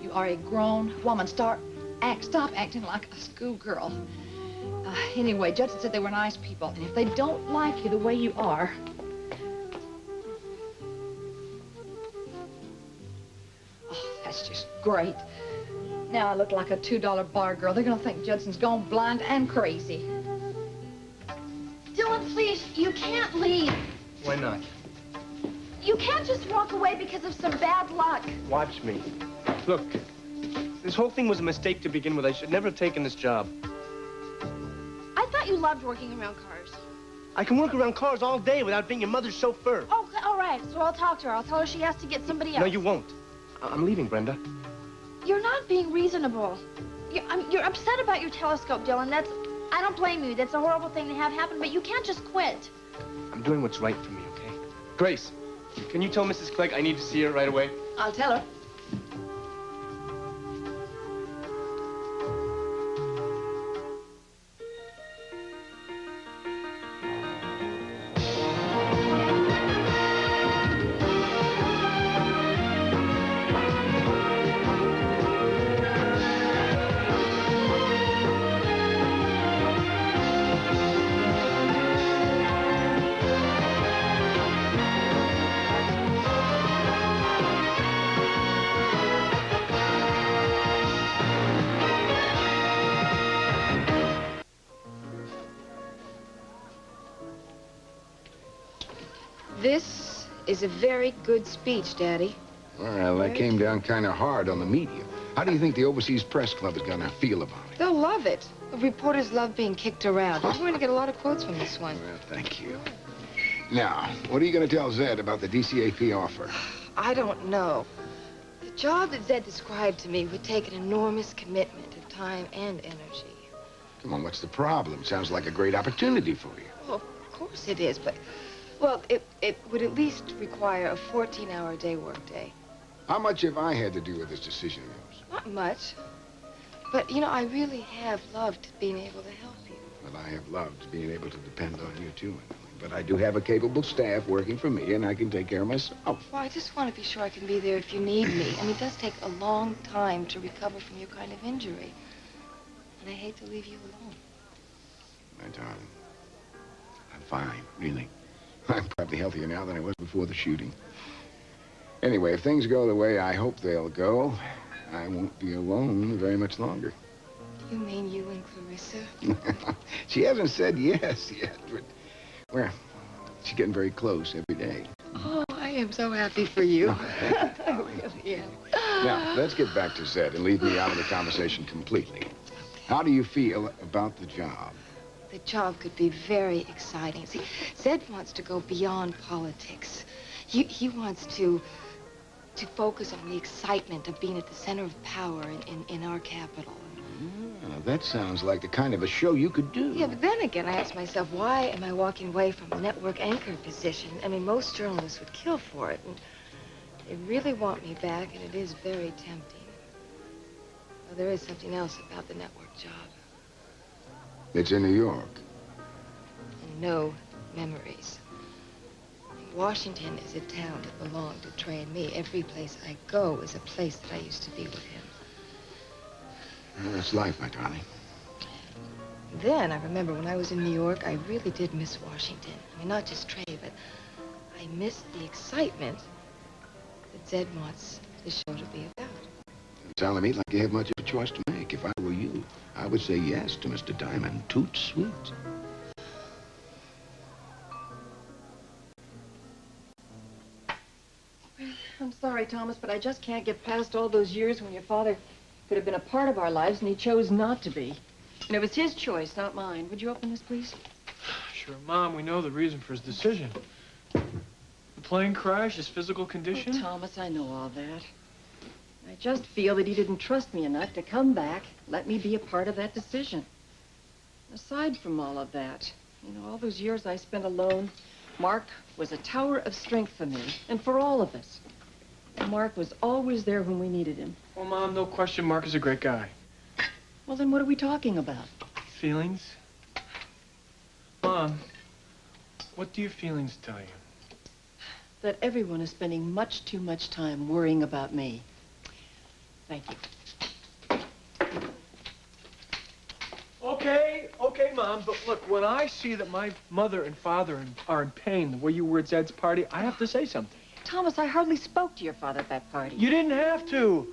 you are a grown woman. Stop acting like a schoolgirl. Anyway, Judson said they were nice people, and if they don't like you the way you are... Oh, that's just great. Now I look like a $2 bar girl. They're gonna think Judson's gone blind and crazy. Dylan, please, you can't leave. Why not? You can't just walk away because of some bad luck. Watch me. Look, this whole thing was a mistake to begin with. I should never have taken this job. I thought you loved working around cars. I can work around cars all day without being your mother's chauffeur. Oh, all right. So I'll talk to her. I'll tell her she has to get somebody else. No, you won't. I'm leaving, Brenda. You're not being reasonable. You're upset about your telescope, Dylan. I don't blame you. That's a horrible thing to have happen, but you can't just quit. I'm doing what's right for me, okay? Grace, can you tell Mrs. Clegg I need to see her right away? I'll tell her. This is a very good speech, Daddy. Well, that came down kind of hard on the media. How do you think the Overseas Press Club is going to feel about it? They'll love it. The reporters love being kicked around. We're going to get a lot of quotes from this one. Well, thank you. Now, what are you going to tell Zed about the DCAP offer? I don't know. The job that Zed described to me would take an enormous commitment of time and energy. Come on, what's the problem? Sounds like a great opportunity for you. Well, of course it is, but... Well, it would at least require a 14-hour-a-day workday. How much have I had to do with this decision of yours? Not much. But, you know, I really have loved being able to help you. Well, I have loved being able to depend on you, too. But I do have a capable staff working for me, and I can take care of myself. Well, I just want to be sure I can be there if you need me. I mean, it does take a long time to recover from your kind of injury. And I hate to leave you alone. My darling, I'm fine, really. I'm probably healthier now than I was before the shooting. Anyway, if things go the way I hope they'll go, I won't be alone very much longer. You mean you and Clarissa? She hasn't said yes yet, but, well, she's getting very close every day. Oh, I am so happy for you. I really am. Now, let's get back to Zed and leave me out of the conversation completely. Okay. How do you feel about the job? The job could be very exciting. See, Zed wants to go beyond politics. He wants to focus on the excitement of being at the center of power in our capital. Now, that sounds like the kind of a show you could do. Yeah, but then again, I ask myself, why am I walking away from a network anchor position? I mean, most journalists would kill for it, and they really want me back, and it is very tempting. Well, there is something else about the network job. It's in New York. And no memories. Washington is a town that belonged to Trey and me. Every place I go is a place that I used to be with him. Well, that's life, my darling. Then I remember when I was in New York, I really did miss Washington. I mean, not just Trey, but I missed the excitement that Zed wants the show to be about. sounding to me like you have much of a choice to make. If I were you, I would say yes to Mr. Diamond. Toot sweet. I'm sorry, Thomas, but I just can't get past all those years when your father could have been a part of our lives and he chose not to be. And it was his choice, not mine. Would you open this, please? Sure, Mom, we know the reason for his decision. The plane crash, his physical condition. Oh, Thomas, I know all that. I just feel that he didn't trust me enough to come back, let me be a part of that decision. Aside from all of that, you know, all those years I spent alone, Mark was a tower of strength for me and for all of us. And Mark was always there when we needed him. Well, Mom, no question, Mark is a great guy. Well, then what are we talking about? Feelings? Mom, what do your feelings tell you? That everyone is spending much too much time worrying about me. Thank you. Okay, Mom, but look, when I see that my mother and father are in pain the way you were at Zed's party, I have to say something. Thomas, I hardly spoke to your father at that party. You didn't have to.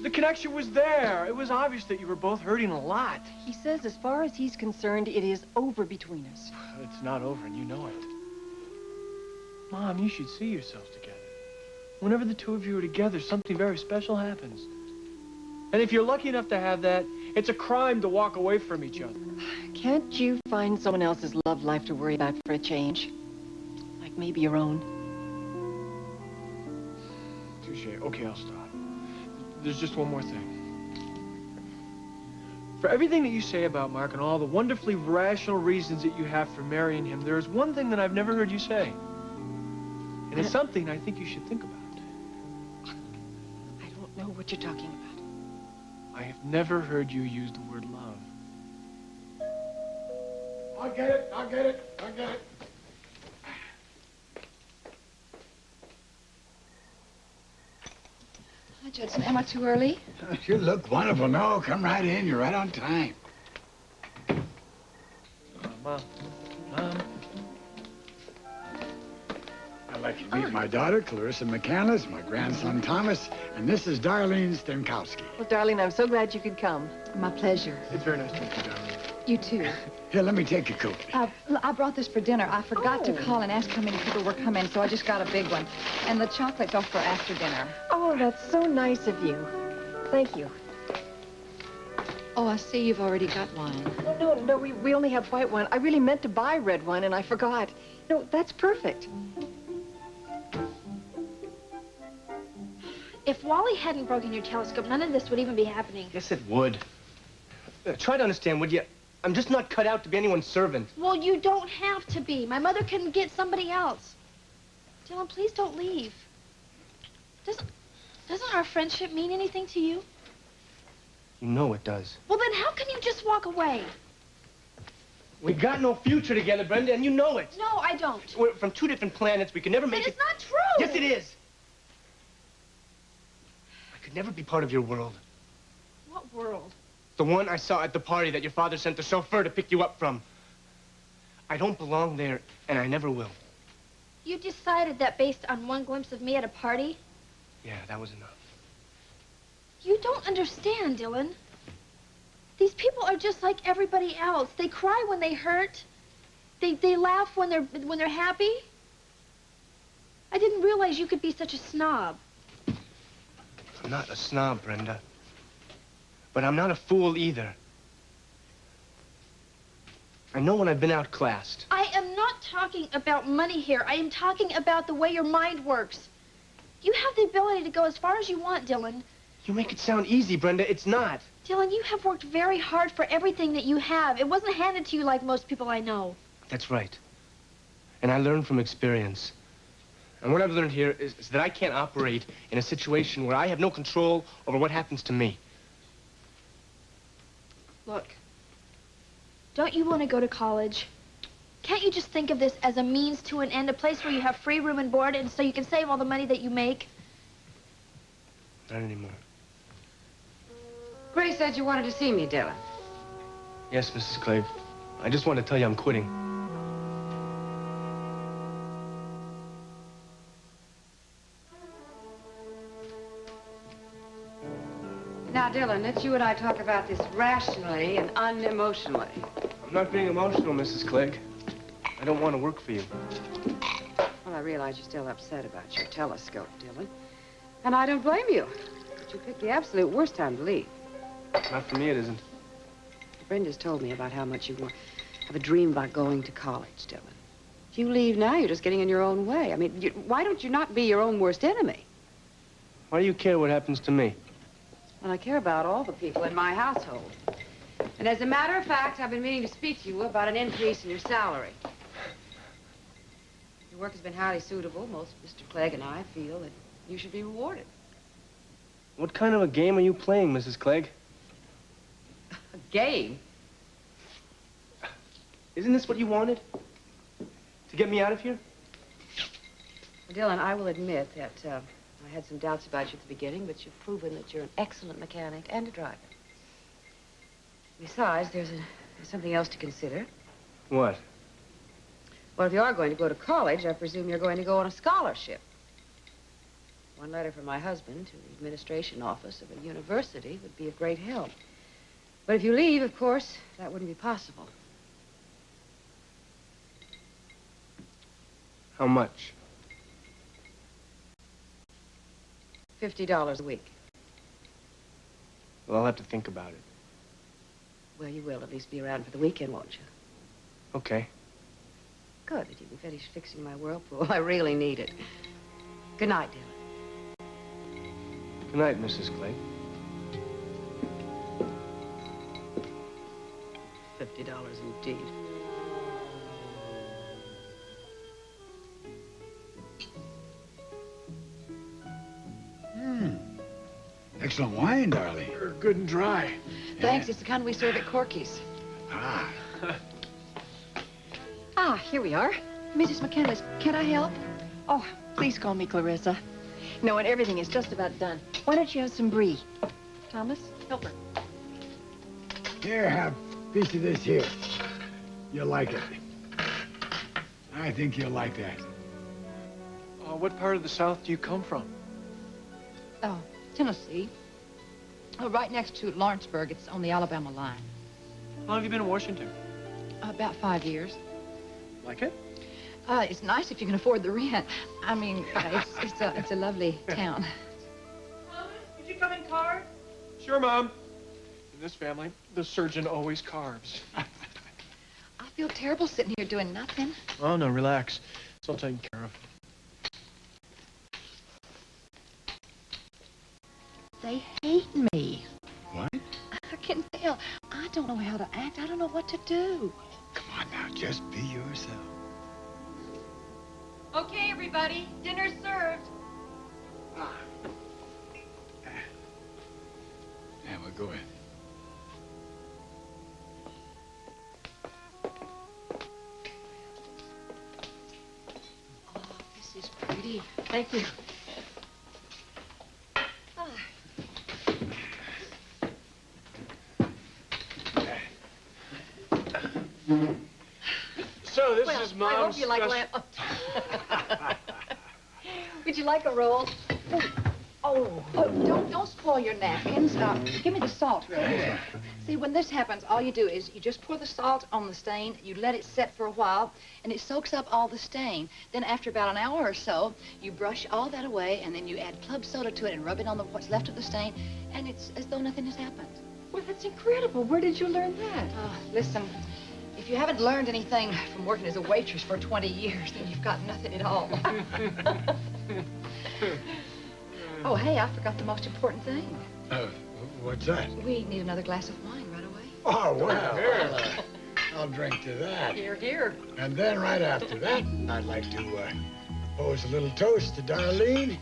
The connection was there. It was obvious that you were both hurting a lot. He says as far as he's concerned, it is over between us. It's not over, and you know it. Mom, you should see yourselves together. Whenever the two of you are together, something very special happens. And if you're lucky enough to have that, it's a crime to walk away from each other. Can't you find someone else's love life to worry about for a change? Like maybe your own? Touche. Okay, I'll stop. There's just one more thing. For everything that you say about Mark and all the wonderfully rational reasons that you have for marrying him, there is one thing that I've never heard you say. And it's something I think you should think about. I don't know what you're talking about. I have never heard you use the word love. I'll get it. I'll get it. Hi, Judson. Am I too early? You look wonderful. No, come right in. You're right on time. Mom. I'd like you to meet my daughter, Clarissa McCandless, my grandson, Thomas, and this is Darlene Stankowski. Well, darling, I'm so glad you could come. My pleasure. It's very nice to meet you, darling. You too. Here, let me take your coat. I brought this for dinner. I forgot to call and ask how many people were coming, so I just got a big one. And the chocolate's off for after dinner. Oh, that's so nice of you. Thank you. Oh, I see you've already got wine. No, we only have white wine. I really meant to buy red wine, and I forgot. No, that's perfect. If Wally hadn't broken your telescope, none of this would even be happening. Yes, it would. Try to understand, would you? I'm just not cut out to be anyone's servant. Well, you don't have to be. My mother can get somebody else. Dylan, please don't leave. Doesn't our friendship mean anything to you? You know it does. Well, then how can you just walk away? We got no future together, Brenda, and you know it. No, I don't. We're from two different planets. We could never make it. It's not true. Yes, it is. I could never be part of your world. What world? The one I saw at the party that your father sent the chauffeur to pick you up from. I don't belong there, and I never will. You decided that based on one glimpse of me at a party? Yeah, that was enough. You don't understand, Dylan. These people are just like everybody else. They cry when they hurt. They laugh when they're happy. I didn't realize you could be such a snob. I'm not a snob, Brenda. But I'm not a fool either. I know when I've been outclassed. I am not talking about money here. I am talking about the way your mind works. You have the ability to go as far as you want, Dylan. You make it sound easy, Brenda. It's not. Dylan, you have worked very hard for everything that you have. It wasn't handed to you like most people I know. That's right. And I learned from experience. And what I've learned here is that I can't operate in a situation where I have no control over what happens to me. Look, don't you want to go to college? Can't you just think of this as a means to an end, a place where you have free room and board, and so you can save all the money that you make? Not anymore. Grace said you wanted to see me, Dylan. Yes, Mrs. Clave. I just want to tell you I'm quitting. Now, Dylan, let's you and I talk about this rationally and unemotionally. I'm not being emotional, Mrs. Clegg. I don't want to work for you. Well, I realize you're still upset about your telescope, Dylan. And I don't blame you. But you picked the absolute worst time to leave. Not for me, it isn't. Brenda's told me about how much you have a dream about going to college, Dylan. If you leave now, you're just getting in your own way. I mean, why don't you not be your own worst enemy? Why do you care what happens to me? Well, I care about all the people in my household. And as a matter of fact, I've been meaning to speak to you about an increase in your salary. Your work has been highly suitable. Most Mr. Clegg and I feel that you should be rewarded. What kind of a game are you playing, Mrs. Clegg? A game? Isn't this what you wanted? To get me out of here? Well, Dylan, I will admit that I had some doubts about you at the beginning, but you've proven that you're an excellent mechanic and a driver. Besides, there's something else to consider. What? Well, if you are going to go to college, I presume you're going to go on a scholarship. One letter from my husband to the administration office of a university would be of great help. But if you leave, of course, that wouldn't be possible. How much? $50 a week. Well, I'll have to think about it. Well, you will at least be around for the weekend, won't you? Okay. Good, that you can finish fixing my whirlpool. I really need it. Good night, Dylan. Good night, Mrs. Clegg. $50 indeed. Excellent wine, darling. Good and dry. Thanks. It's the kind we serve at Corky's. Ah. Here we are. Mrs. McCandless, can I help? Oh, please call me Clarissa. No, and everything is just about done. Why don't you have some brie? Thomas, help her. Here, have a piece of this here. You'll like it. I think you'll like that. What part of the South do you come from? Oh, Tennessee. Oh, right next to Lawrenceburg. It's on the Alabama line. How long have you been in Washington? About 5 years. Like it? It's nice if you can afford the rent. I mean, it's a lovely town. Thomas, would you come in cars? Sure, Mom. In this family, the surgeon always carves. I feel terrible sitting here doing nothing. Oh, no, relax. It's all taken care of. They hate me. What? I can tell. I don't know how to act. I don't know what to do. Come on now, just be yourself. Okay, everybody. Dinner's served. Yeah, we'll go in. Oh, this is pretty. Thank you. So this Well, is Mom's. I hope you like lamb. Would you like a roll? Oh, don't spoil your napkins. Give me the salt real quick. See, when this happens, all you do is you just pour the salt on the stain, you let it set for a while, and it soaks up all the stain. Then after about an hour or so, you brush all that away, and then you add club soda to it and rub it on what's left of the stain, and it's as though nothing has happened. Well, that's incredible. Where did you learn that? Listen, if you haven't learned anything from working as a waitress for 20 years, then you've got nothing at all. Oh, hey, I forgot the most important thing. What's that? We need another glass of wine right away. Oh, well, I'll drink to that. Here, here. And then right after that, I'd like to pose a little toast to Darlene.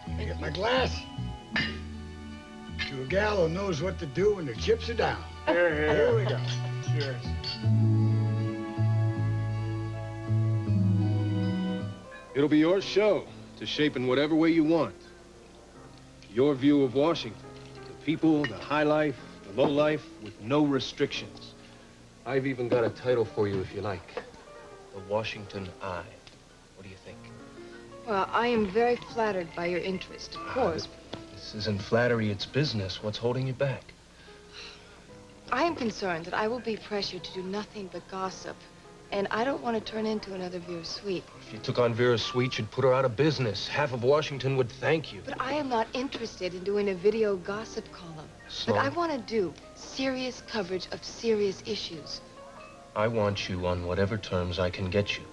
Let me get my glass. To a gal who knows what to do when the chips are down. Here we go. Cheers. It'll be your show to shape in whatever way you want. Your view of Washington. The people, the high life, the low life, with no restrictions. I've even got a title for you if you like. The Washington Eye. What do you think? Well, I am very flattered by your interest, of course. This This isn't flattery, it's business. What's holding you back? I am concerned that I will be pressured to do nothing but gossip. And I don't want to turn into another Vera Sweet. If you took on Vera Sweet, you'd put her out of business. Half of Washington would thank you. But I am not interested in doing a video gossip column. Sloan. But I want to do serious coverage of serious issues. I want you on whatever terms I can get you.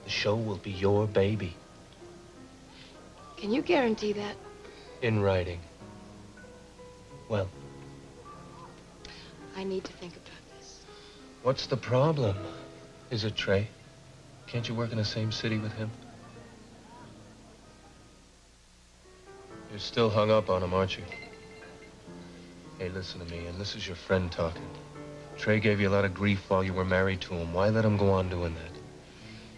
The show will be your baby. Can you guarantee that? In writing. Well, I need to think about this. what's the problem? Is it Trey? Can't you work in the same city with him? You're still hung up on him, aren't you? Hey, listen to me, and this is your friend talking. Trey gave you a lot of grief while you were married to him. Why let him go on doing that?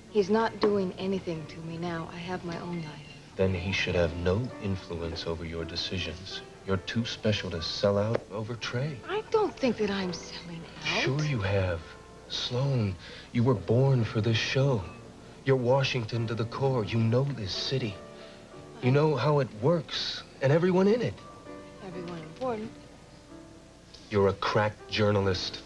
He's not doing anything to me now. I have my own life. Then he should have no influence over your decisions. You're too special to sell out over Trey. I don't think that I'm selling out. Sure you have. Sloan, you were born for this show. You're Washington to the core. You know this city. You know how it works, and everyone in it. Everyone important. You're a crack journalist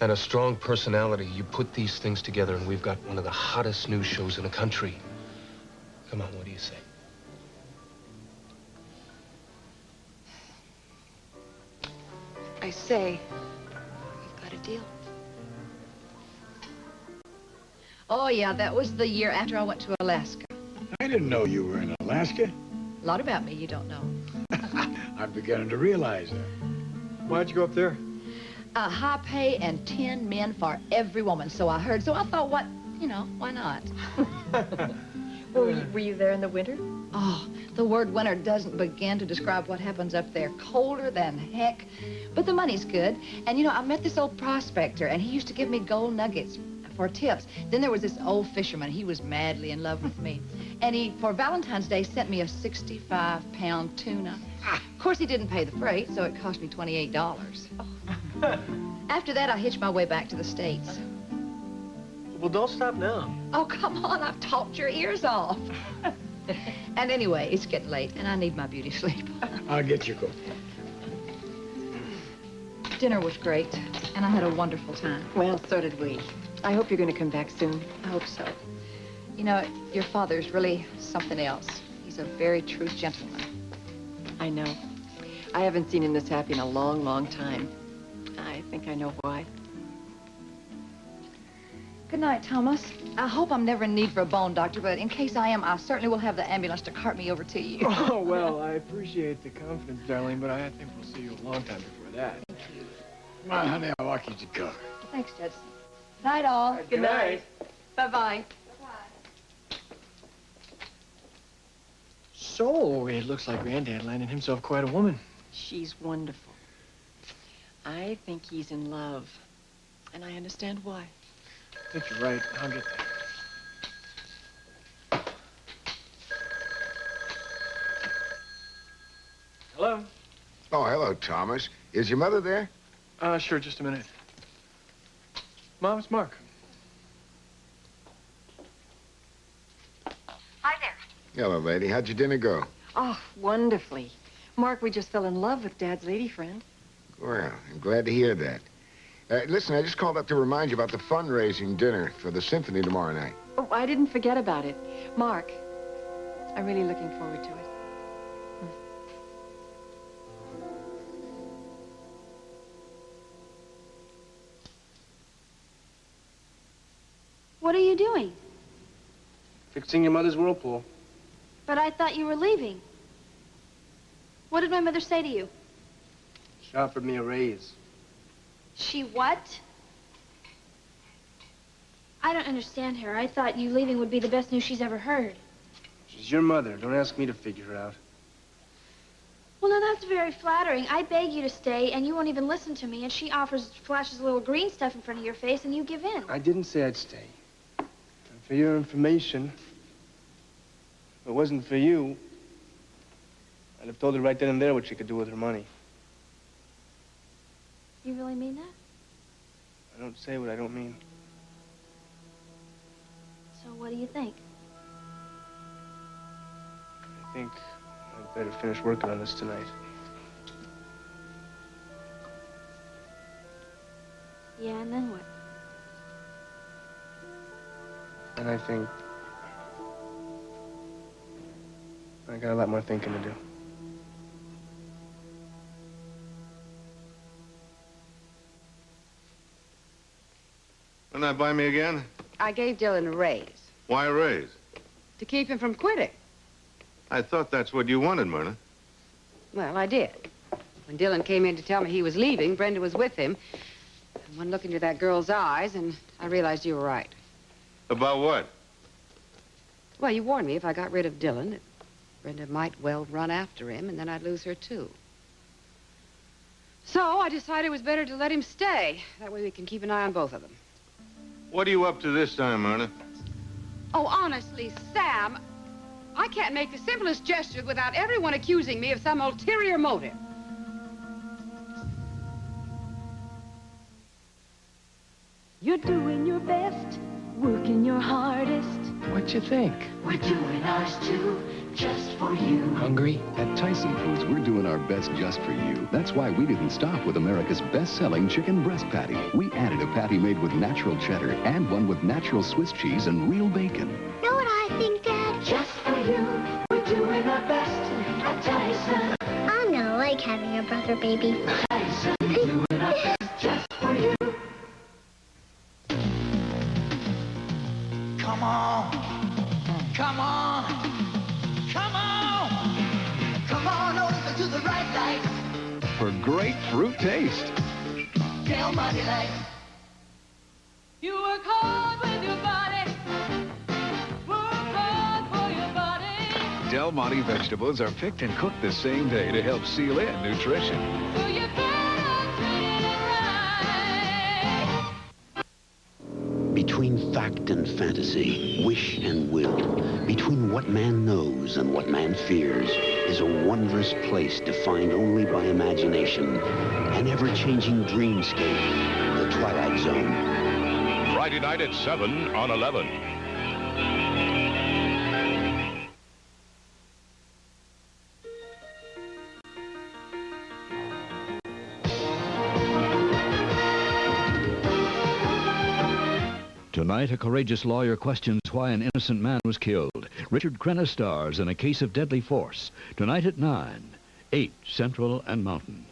and a strong personality. You put these things together, and we've got one of the hottest news shows in the country. Come on, what do you say? I say, we've got a deal. Oh, yeah, that was the year after I went to Alaska. I didn't know you were in Alaska. A lot about me you don't know. I'm beginning to realize that. Why'd you go up there? High pay and 10 men for every woman, so I heard. So I thought, what, why not? Were you there in the winter? Oh, the word winter doesn't begin to describe what happens up there. Colder than heck. But the money's good. And, I met this old prospector, and he used to give me gold nuggets for tips. Then there was this old fisherman. He was madly in love with me. And he, for Valentine's Day, sent me a 65-pound tuna. Of course, he didn't pay the freight, so it cost me $28. After that, I hitched my way back to the States. Well, don't stop now. Oh, come on. I've talked your ears off. And anyway, it's getting late, and I need my beauty sleep. I'll get you cooked. Dinner was great, and I had a wonderful time. Well, so did we. I hope you're going to come back soon. I hope so. Your father's really something else. He's a very true gentleman. I know. I haven't seen him this happy in a long, long time. I think I know why. Good night, Thomas. I hope I'm never in need for a bone doctor, but in case I am, I certainly will have the ambulance to cart me over to you. Oh, well, I appreciate the confidence, darling, but I think we'll see you a long time before that. Come on, honey, I'll walk you to the car. Thanks, Judson. Night, all. Good night. Bye-bye. So, it looks like Granddad landed himself quite a woman. She's wonderful. I think he's in love, and I understand why. I think you're right. I'll get there. Hello? Oh, hello, Thomas. Is your mother there? Sure, just a minute. Mom, it's Mark. Hi there. Hello, lady. How'd your dinner go? Oh, wonderfully. Mark, we just fell in love with Dad's lady friend. Well, I'm glad to hear that. Listen, I just called up to remind you about the fundraising dinner for the symphony tomorrow night. Oh, I didn't forget about it. Mark, I'm really looking forward to it. What are you doing? Fixing your mother's whirlpool. But I thought you were leaving. What did my mother say to you? She offered me a raise. She what? I don't understand her. I thought you leaving would be the best news she's ever heard. She's your mother. Don't ask me to figure her out. Well, now that's very flattering. I beg you to stay, and you won't even listen to me, and she flashes a little green stuff in front of your face, and you give in. I didn't say I'd stay. And for your information, if it wasn't for you, I'd have told her right then and there what she could do with her money. You really mean that? I don't say what I don't mean. So what do you think? I think I'd better finish working on this tonight. Yeah, and then what? And I think I got a lot more thinking to do. Wouldn't that buy me again? I gave Dylan a raise Why a raise? to keep him from quitting. I thought that's what you wanted, Myrna. Well, I did. When Dylan came in to tell me he was leaving, Brenda was with him. And one look into that girl's eyes, and I realized you were right. About what? Well, you warned me if I got rid of Dylan, that Brenda might well run after him, and then I'd lose her, too. So I decided it was better to let him stay. That way we can keep an eye on both of them. What are you up to this time, Myrna? Oh, honestly, Sam, I can't make the simplest gesture without everyone accusing me of some ulterior motive. You're doing your best, working your hardest. What you think? We're doing ours too, just for you. Hungry? At Tyson Foods, we're doing our best just for you. That's why we didn't stop with America's best-selling chicken breast patty. We added a patty made with natural cheddar and one with natural Swiss cheese and real bacon. Know what I think, Dad? Just for you, we're doing our best at Tyson. I'm gonna like having a brother baby. Tyson, doing our best just for you. Come on, come on, come on, come on over to the right light. For great fruit taste. Del Monte Light. You work hard with your body. Work hard for your body. Del Monte vegetables are picked and cooked the same day to help seal in nutrition. So you better treat it right. Between fact and fantasy, wish and will, between what man knows and what man fears, is a wondrous place defined only by imagination, an ever-changing dreamscape, the Twilight Zone. Friday night at 7 on 11. Tonight, a courageous lawyer questions why an innocent man was killed. Richard Crenna stars in A Case of Deadly Force. Tonight at 9, 8 Central and Mountain.